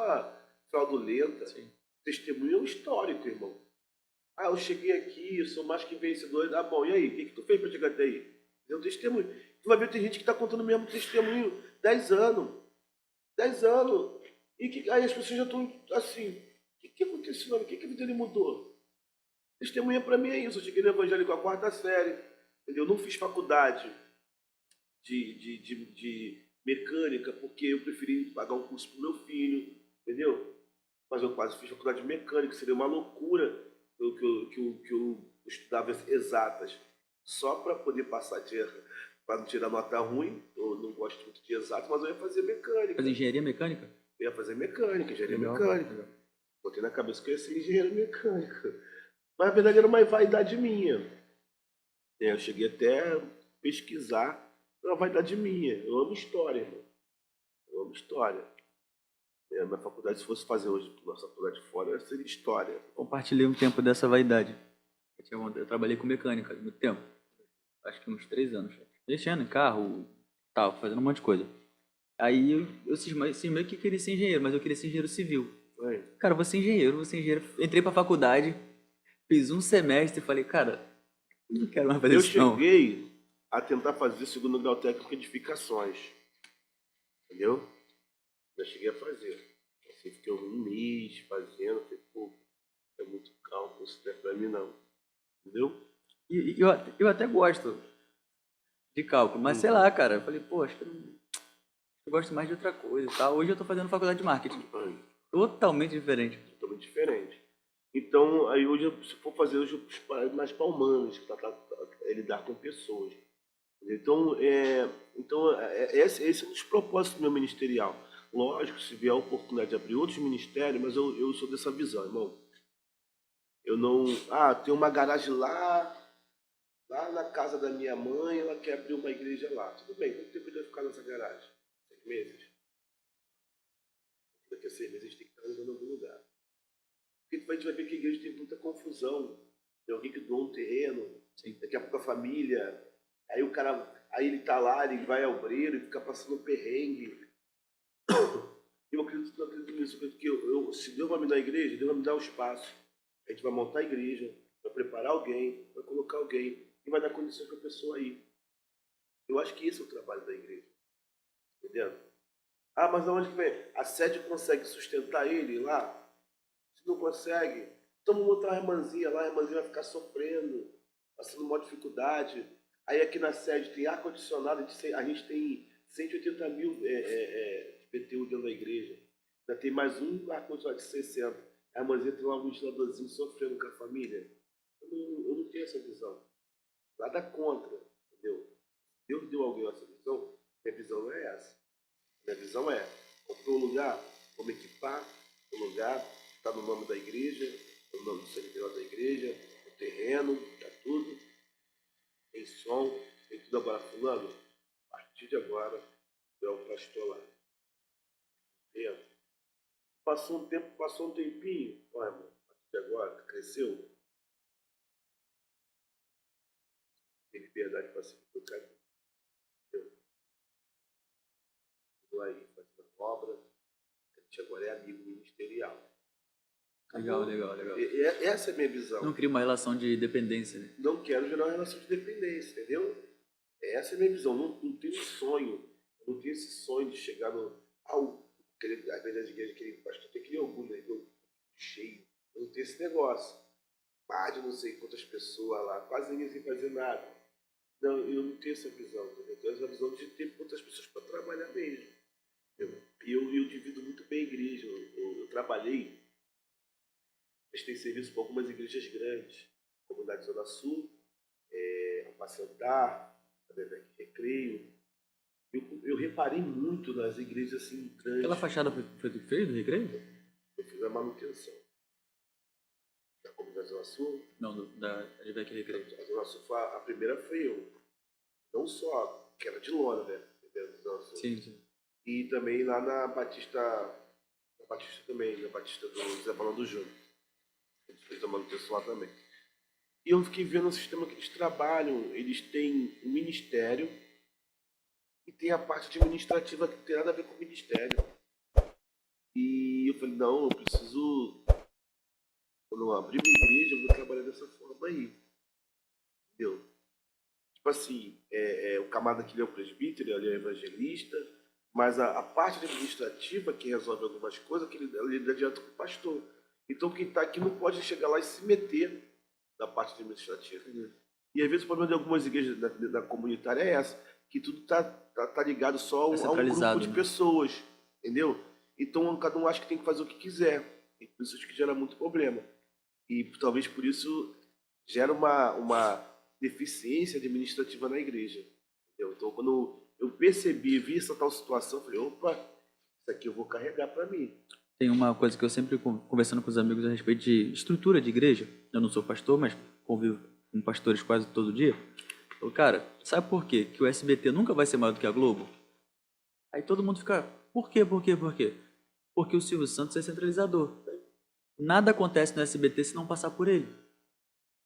B: fraudulenta.
A: Sim.
B: Testemunho é um histórico, irmão. Ah, eu cheguei aqui, eu sou mais que vencedor. Ah, bom, e aí? O que tu fez para chegar até aí? É um testemunho. Tu vai ver, tem gente que está contando o mesmo testemunho 10 anos. 10 anos. E aí as pessoas já estão assim, o que aconteceu? O que a vida dele mudou? Testemunha para mim é isso. Eu cheguei no evangelho com a 4ª série. Entendeu? Eu não fiz faculdade de mecânica porque eu preferi pagar um curso para o meu filho. Entendeu? Mas eu quase fiz faculdade de mecânica. Seria uma loucura que eu estudava exatas só para poder passar para não tirar nota ruim. Eu não gosto muito de exatas, mas eu ia fazer mecânica.
A: Fazer engenharia mecânica?
B: Eu ia fazer mecânica, engenharia
A: Legal,
B: mecânica.
A: legal.
B: Botei na cabeça que eu ia ser engenheiro mecânico. Mas na verdade era uma vaidade minha. Eu cheguei até a pesquisar, era uma vaidade minha. Eu amo história, irmão. Eu amo história. Minha faculdade, se fosse fazer hoje nossa faculdade fora, seria história.
A: Compartilhei um tempo dessa vaidade. Eu trabalhei com mecânica há muito tempo. Acho que uns 3 anos. Mexendo em carro, tal, fazendo um monte de coisa. Aí eu cismei que queria ser engenheiro, mas eu queria ser engenheiro civil.
B: Foi.
A: Cara, eu vou ser engenheiro, vou ser engenheiro. Entrei pra faculdade, fiz um semestre e falei, cara, não quero mais fazer
B: Eu
A: isso não.
B: cheguei a tentar fazer segundo grau técnico em edificações. Entendeu? Já cheguei a fazer. Assim, fiquei um mês fazendo, falei, pô, é muito cálculo, isso não é pra mim não. Entendeu?
A: E eu até gosto de cálculo, mas sei lá, cara, eu falei, pô, acho que eu gosto mais de outra coisa e tal. Hoje eu tô fazendo faculdade de marketing. Totalmente diferente.
B: Totalmente diferente. Então, aí hoje, se for fazer hoje, eu mais para humanos, é lidar com pessoas. Então, esse é um dos propósitos do meu ministerial. Lógico, se vier a oportunidade de abrir outros ministérios, mas eu sou dessa visão, irmão. Eu não... Ah, tem uma garagem lá na casa da minha mãe, ela quer abrir uma igreja lá. Tudo bem, quanto tempo ele vai ficar nessa garagem? 6 meses? Daqui a 6 meses a gente tem que estar andando em algum lugar. Porque a gente vai ver que a igreja tem muita confusão. Tem alguém que doa um terreno,
A: Sim.
B: daqui a pouco a família, aí o cara, aí ele tá lá, ele vai ao obreiro e fica passando um perrengue. Eu acredito nisso, porque se Deus vai me dar a igreja, Deus vai me dar o espaço. A gente vai montar a igreja, vai preparar alguém, vai colocar alguém e vai dar condições para a pessoa ir. Eu acho que esse é o trabalho da igreja. Entendeu? Ah, mas aonde que vem? A sede consegue sustentar ele lá? Se não consegue, então vamos botar uma irmãzinha lá, a irmãzinha vai ficar sofrendo, passando uma dificuldade. Aí aqui na sede tem ar-condicionado, a gente tem 180 mil PTU dentro da igreja. Ainda tem mais um ar-condicionado de 60. A irmãzinha tem lá um ventiladorzinho sofrendo com a família. Eu não tenho essa visão. Nada contra, entendeu? Deus deu alguém essa visão, minha visão não é essa. Minha visão é, comprou um lugar, vamos equipar o lugar, está no nome da igreja, no nome do servidor da igreja, o terreno, está tudo, tem som, tem tudo. Agora, fulano, a partir de agora, tu é o pastor lá. Entendeu? Passou um tempo, passou um tempinho, olha, irmão, a partir de agora, cresceu, tem liberdade para seguir o teu caminho. Entendeu? Estou aí fazendo obra, a gente agora é amigo ministerial.
A: Legal, legal, legal.
B: Essa é a minha visão.
A: Não cria uma relação de dependência, né?
B: Não quero gerar uma relação de dependência, entendeu? Essa é a minha visão. Não tenho sonho. Eu não tenho esse sonho de chegar às vezes a igreja, aquele pastor tem aquele orgulho, né? Cheio. Eu não tenho esse negócio. Mais de não sei quantas pessoas lá, quase ninguém sem fazer nada. Não, eu não tenho essa visão. Eu tenho essa visão de ter quantas pessoas para trabalhar mesmo. E eu divido muito bem a igreja. Eu trabalhei, prestei serviço para algumas igrejas grandes, Comunidade Zona Sul, Apacentar, Recreio. Eu reparei muito nas igrejas assim grandes.
A: Aquela fachada foi tu que fez do Recreio?
B: Eu fiz a manutenção. Da Comunidade Zona Sul.
A: Não, da Advec Recreio.
B: A Zona Sul, a primeira foi eu. Não só, que era de lona, né?
A: Sim, sim.
B: E também lá na Batista também, na Batista do Zé Balão do Júnior. A gente fez a manutenção lá também. E eu fiquei vendo o sistema que eles trabalham. Eles têm o ministério e tem a parte administrativa que não tem nada a ver com o ministério. E eu falei, não, eu preciso, quando eu abrir minha igreja, eu vou trabalhar dessa forma aí. Entendeu? Tipo assim, o camarada que ele é o presbítero, ele é o evangelista, mas a parte administrativa que resolve algumas coisas, que ele dá direto com o pastor. Então quem está aqui não pode chegar lá e se meter na parte administrativa. E às vezes o problema de algumas igrejas da comunitária é essa, que tudo tá ligado só a um grupo
A: centralizado,
B: de
A: né?
B: pessoas, entendeu? Então cada um acha que tem que fazer o que quiser. E por isso acho que gera muito problema. E talvez por isso gera uma deficiência administrativa na igreja. Entendeu? Então quando eu percebi, vi essa tal situação, eu falei, opa, isso aqui eu vou carregar para mim.
A: Tem uma coisa que eu sempre conversando com os amigos a respeito de estrutura de igreja. Eu não sou pastor, mas convivo com pastores quase todo dia. Eu, cara, sabe por quê? Que o SBT nunca vai ser maior do que a Globo? Aí todo mundo fica, por quê, por quê, por quê? Porque o Silvio Santos é centralizador. Nada acontece no SBT se não passar por ele.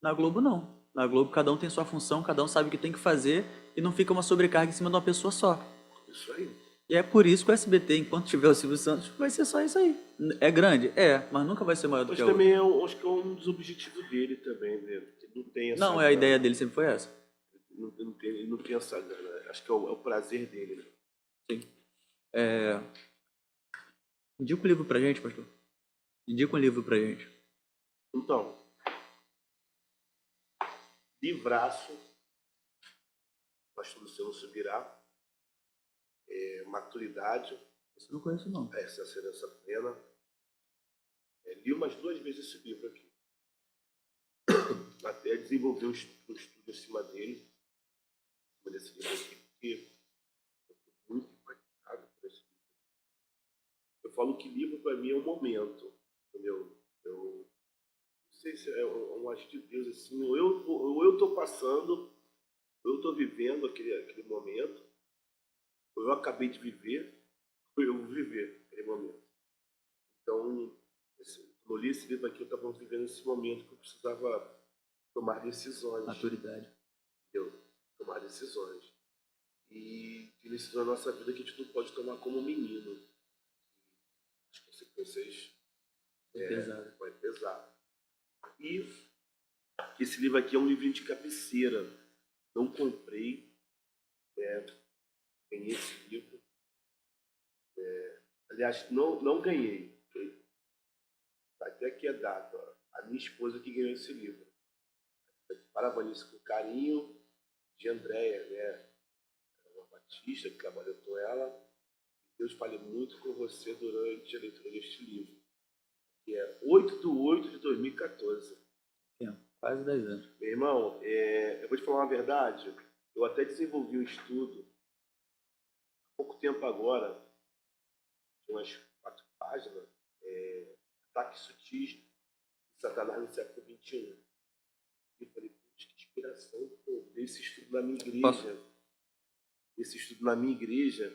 A: Na Globo, não. Na Globo, cada um tem sua função, cada um sabe o que tem que fazer e não fica uma sobrecarga em cima de uma pessoa só.
B: Isso aí.
A: E é por isso que o SBT, enquanto tiver o Silvio Santos, vai ser só isso aí. É grande? É, mas nunca vai ser maior do
B: Mas
A: que a outra.
B: também acho que é um dos objetivos dele também, né? Ele não tem essa
A: Não, a ideia dele sempre foi essa.
B: ele não tem essa gana. Acho que é o prazer dele, né?
A: Sim. Indica um livro pra gente, pastor. Indica um livro pra gente.
B: Então, livraço, pastor Luciano Subirá, maturidade,
A: Esse eu não conheço, não.
B: essa serença plena. Li umas 2 vezes esse livro aqui. Até desenvolver um estudo em cima dele, desse livro aqui, porque eu fui muito impactado por esse livro. Eu falo que livro para mim é um momento, entendeu? Eu não sei se é um agir de Deus assim, ou eu estou passando, ou eu estou vivendo aquele momento, ou eu acabei de viver, ou eu vou viver aquele momento. Então, quando eu li esse livro aqui, eu estava vivendo esse momento que eu precisava tomar decisões.
A: Maturidade.
B: Entendeu? Tomar decisões. E tem decisões na nossa vida que a gente não pode tomar como menino. As consequências
A: Pesado.
B: vai pesar. E esse livro aqui é um livrinho de cabeceira. Não comprei, ganhei esse livro. Aliás, não ganhei. Até aqui é dado. A minha esposa que ganhou esse livro. Parabéns com carinho de Andréia, né? Uma batista que trabalhou com ela. Deus fale muito com você durante a leitura deste livro, que é 8/8/2014.
A: Quase 10 anos.
B: Meu irmão, eu vou te falar uma verdade. Eu até desenvolvi um estudo há pouco tempo agora, de umas 4 páginas, Ataques Sutis de Satanás no século XXI. E eu falei, puxa, que inspiração, pô, desse estudo na minha igreja.
A: Posso?
B: Esse estudo na minha igreja,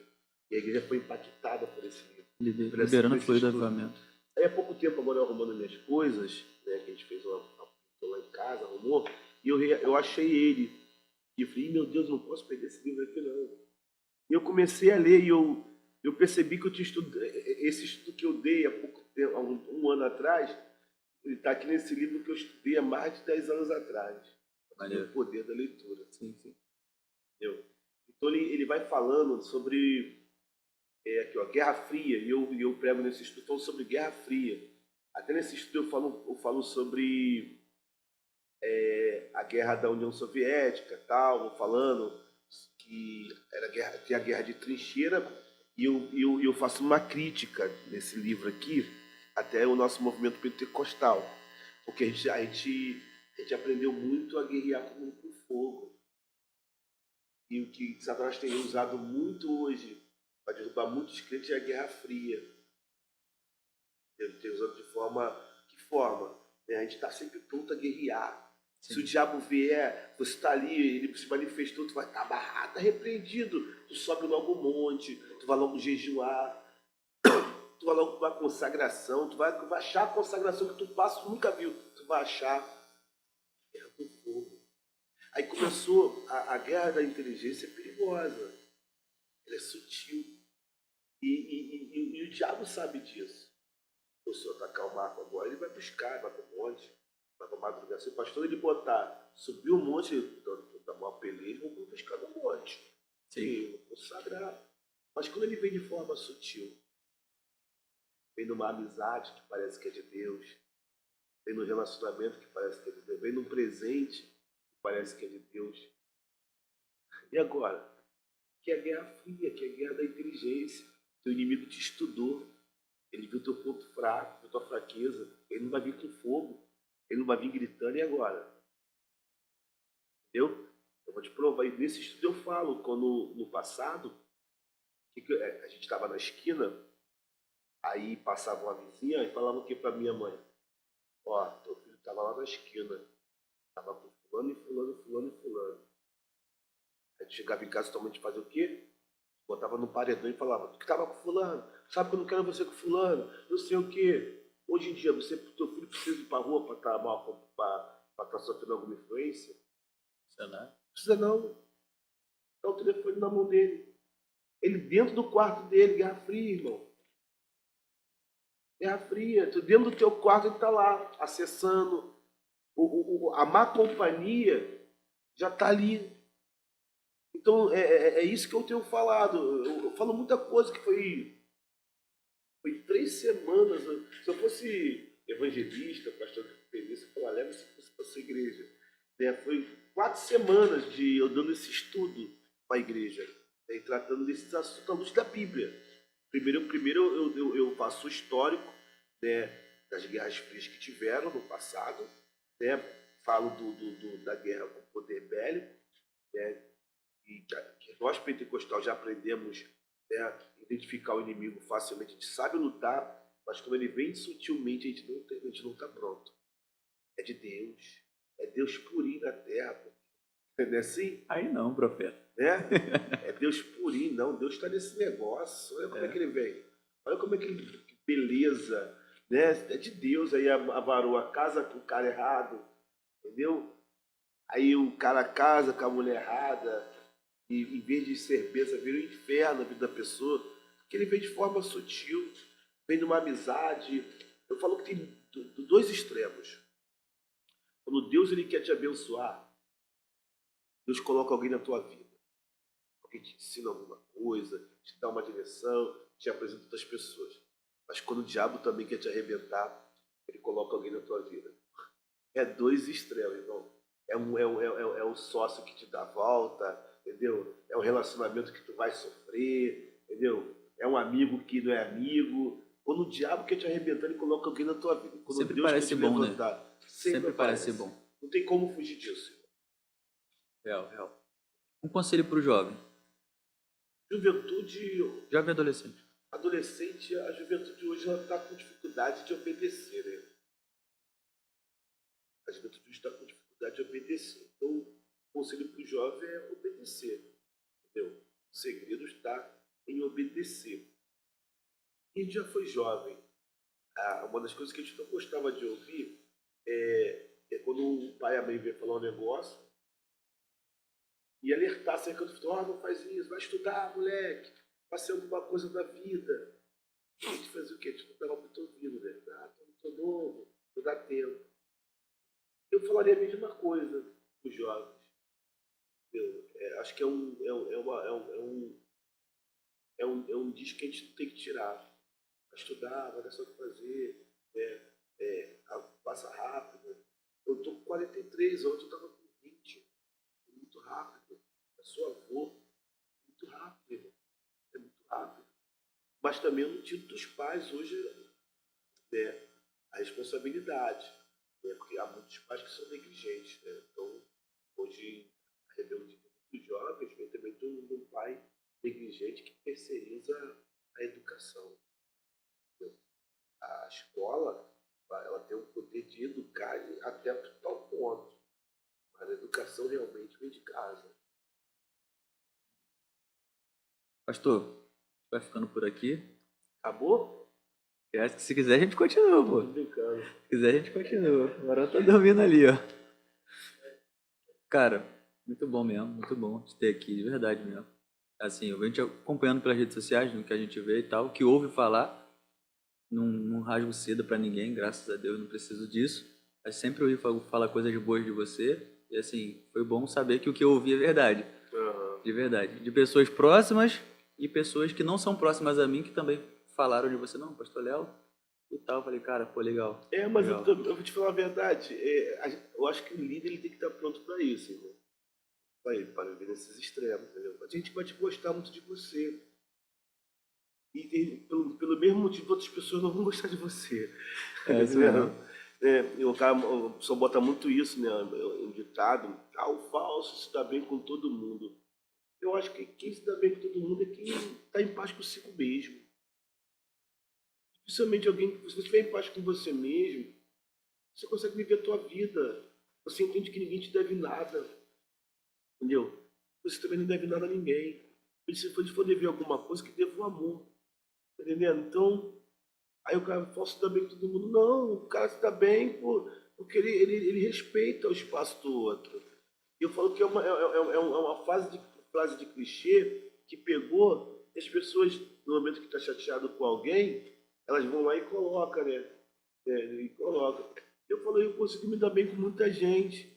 B: e a igreja foi impactada por esse livro.
A: Liberando o fluido do avivamento.
B: Aí há pouco tempo, agora eu arrumando minhas coisas, né, que a gente fez uma lá em casa, arrumou, e eu achei ele. E eu falei, meu Deus, eu não posso perder esse livro aqui não. E eu comecei a ler e eu percebi que eu tinha esse estudo que eu dei há pouco tempo, há um ano atrás, ele está aqui nesse livro que eu estudei há mais de 10 anos atrás. O poder da leitura.
A: Sim, sim.
B: Entendeu? Então ele vai falando sobre aqui, ó, Guerra Fria, e eu prego nesse estudo falando sobre Guerra Fria. Até nesse estudo eu falo sobre a guerra da União Soviética, tal, vou falando que tem a guerra de trincheira, e eu faço uma crítica nesse livro aqui, até o nosso movimento pentecostal, porque a gente aprendeu muito a guerrear com fogo. E o que Satanás tem usado muito hoje para derrubar muitos crentes é a Guerra Fria. Ele tem usado de forma... Que forma? A gente está sempre pronto a guerrear. Sim. Se o diabo vier, você está ali, ele se manifestou, tu vai estar amarrado, está repreendido. Tu sobe logo um monte, tu vai logo jejuar, tu vai logo para a consagração, tu vai achar a consagração que tu passa, tu nunca viu. Tu vai achar Aí começou, a guerra da inteligência é perigosa, ela é sutil. E o diabo sabe disso. Se eu atacar o Marco agora, ele vai buscar, vai para o monte, vai para a madrugada. Se o pastor ele botar, subir o monte da maior peleja, eu vou buscar no monte. Sim. O sagrado. Mas quando ele vem de forma sutil, vem numa amizade que parece que é de Deus, vem num relacionamento que parece que é de Deus, vem num presente que parece que é de Deus. E agora? Que é a guerra fria, que é a guerra da inteligência. Teu inimigo te estudou. Ele viu teu ponto fraco, viu tua fraqueza. Ele não vai vir com fogo. Ele não vai vir gritando. E agora? Entendeu? Eu vou te provar. E nesse estudo eu falo, quando no passado, a gente estava na esquina, aí passava uma vizinha e falava o que para minha mãe? Ó, teu filho estava lá na esquina. Estava com fulano e fulano, fulano e fulano. Aí tu chegava em casa, tua mãe te fazia o quê? Botava no paredão e falava, tu que estava com fulano, sabe que eu não quero você com fulano, não sei o quê. Hoje em dia, teu filho precisa ir para a rua para estar mal, para estar sofrendo alguma influência? Não precisa não. Dá o telefone na mão dele. Ele dentro do quarto dele, guerra fria, irmão. Guerra fria. Tu dentro do teu quarto ele está lá, acessando. A má companhia já está ali. Então, é isso que eu tenho falado. Eu falo muita coisa que foi 3 semanas. Se eu fosse evangelista, pastor feliz, eu falava, leva isso para a sua igreja. Foi 4 semanas de eu dando esse estudo para a igreja, tratando desses assuntos à luz da Bíblia. Primeiro eu faço o histórico, né, das guerras frias que tiveram no passado, né, falo da guerra com o poder bélico, né, e que nós pentecostais já aprendemos, né, identificar o inimigo facilmente. A gente sabe lutar, mas quando ele vem sutilmente, a gente não está pronto. É de Deus. É Deus purinho na terra. Não é assim?
A: Aí não, profeta.
B: Né? É Deus purinho, não. Deus está nesse negócio. Olha como é que ele vem. Olha como é que ele... Que beleza. Né? É de Deus. Aí a varoa casa com o cara errado. Entendeu? Aí o cara casa com a mulher errada. E em vez de ser bênção, vira um inferno na vida da pessoa, porque ele vem de forma sutil, vem de uma amizade. Eu falo que tem 2 extremos. Quando Deus ele quer te abençoar, Deus coloca alguém na tua vida. Alguém te ensina alguma coisa, te dá uma direção, te apresenta outras pessoas. Mas quando o diabo também quer te arrebentar, ele coloca alguém na tua vida. É 2 extremos, irmão. É o sócio que te dá a volta, entendeu? É um relacionamento que tu vai sofrer, entendeu? É um amigo que não é amigo. Quando o diabo quer te arrebentar, ele coloca alguém na tua vida. Quando
A: sempre
B: Deus
A: parece
B: quer te
A: bom,
B: levantar,
A: né? Sempre parece bom.
B: Não tem como fugir disso.
A: Real. Um conselho para o jovem.
B: Juventude...
A: Jovem adolescente.
B: Adolescente, a juventude hoje está com dificuldade de obedecer, né? A juventude está com dificuldade de obedecer. Então, o conselho para o jovem é obedecer. Entendeu? O segredo está em obedecer. E a gente já foi jovem. Uma das coisas que a gente não gostava de ouvir é quando o pai e a mãe vêm falar um negócio e alertar acerca do futuro. Não faz isso, vai estudar, moleque, vai ser alguma coisa da vida. A gente fazia o quê? A gente não estava muito ouvindo, né? Estou novo, não dá tempo. Eu falaria a mesma coisa para os jovens. Acho que é um disco que a gente não tem que tirar. Vai estudar, vai dar só o que fazer, passa rápido. Eu estou com 43, ontem eu estava com 20. Muito rápido. Eu sou avô. Muito rápido, irmão. É muito rápido. Mas também eu não tiro dos pais hoje, né, a responsabilidade. Né, porque há muitos pais que são negligentes. Né? Então, hoje, a rebeldia dos jovens vem também de um pai negligente que terceiriza a educação. A escola, ela tem o poder de educar até tal ponto. Mas a educação realmente vem de casa.
A: Pastor, vai ficando por aqui.
B: Acabou?
A: Eu acho que se quiser a gente continua, pô.
B: Tô brincando.
A: Se quiser a gente continua. Agora tá dormindo ali, ó. Cara, Muito bom mesmo, muito bom te ter aqui, de verdade mesmo. Assim, eu venho te acompanhando pelas redes sociais, no que a gente vê e tal, que ouve falar, não rasgo cedo pra ninguém, graças a Deus, não preciso disso. Mas sempre ouvi falar coisas boas de você, e assim, foi bom saber que o que eu ouvi é verdade,
B: Aham.
A: de verdade. De pessoas próximas e pessoas que não são próximas a mim, que também falaram de você, não, Pastor Léo, e tal. Eu falei, cara, pô, legal,
B: Mas
A: legal.
B: eu vou te falar a verdade. Eu acho que o líder ele tem que estar pronto para isso, irmão. Para viver nesses extremos, entendeu? A gente pode gostar muito de você. Pelo mesmo motivo, outras pessoas não vão gostar de você.
A: É isso
B: Entendeu?
A: mesmo.
B: O pessoal bota muito isso, né? Um ditado, o falso se dá bem com todo mundo. Eu acho que quem se dá bem com todo mundo é quem está em paz consigo mesmo. Dificilmente alguém, se você estiver em paz com você mesmo, você consegue viver a tua vida. Você entende que ninguém te deve nada, entendeu? Você também não deve nada a ninguém. E se for dever alguma coisa, que deva o amor, tá entendendo? Então, aí o cara fala, se dá bem com todo mundo. Não, o cara se dá bem porque ele respeita o espaço do outro. E eu falo que é uma frase de clichê que pegou as pessoas, no momento que está chateado com alguém, elas vão lá e colocam, né? E colocam. Eu falei, eu consegui me dar bem com muita gente.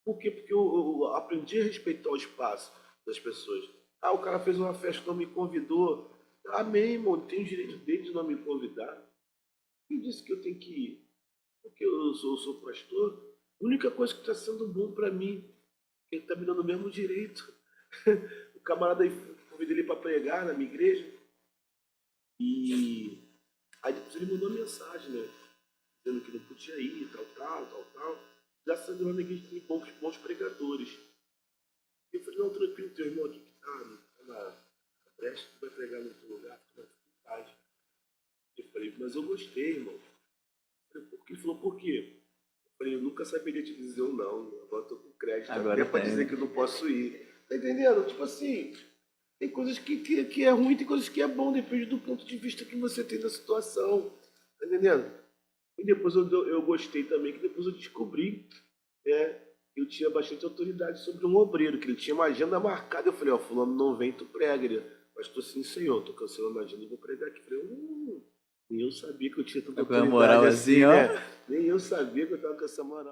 B: Por quê? Porque eu aprendi a respeitar o espaço das pessoas. O cara fez uma festa, não me convidou. Amém, irmão, tem o direito dele de não me convidar. Quem disse que eu tenho que ir? Porque eu sou pastor. A única coisa que está sendo bom para mim é que ele está me dando o mesmo direito. O camarada aí, convidei ele para pregar na minha igreja. E aí depois ele mandou uma mensagem, né? Dizendo que não podia ir, tal. Graças a Deus, na igreja tem bons pregadores. E eu falei, não, tranquilo, teu irmão aqui que tá na brecha, que vai pregar no outro lugar, fica em paz. Eu falei, mas eu gostei, irmão. Ele falou, por quê? Eu falei, eu nunca saberia te dizer um não. Agora tô com crédito
A: Agora
B: até pra
A: tem,
B: dizer
A: né?
B: que eu não posso ir. Tá entendendo? Tipo assim, tem coisas que é ruim, tem coisas que é bom, depende do ponto de vista que você tem da situação. Tá entendendo? E depois eu gostei também, que depois eu descobri, né, que eu tinha bastante autoridade sobre um obreiro, que ele tinha uma agenda marcada. Eu falei, ó, fulano não vem, tu prega. Ele, mas tô sim, senhor, tô cancelando a agenda e vou pregar aqui. Eu falei, nem eu sabia que eu tinha tanta
A: Tá com a
B: autoridade
A: moral assim,
B: assim,
A: ó.
B: né? Nem eu sabia que eu tava com essa moral.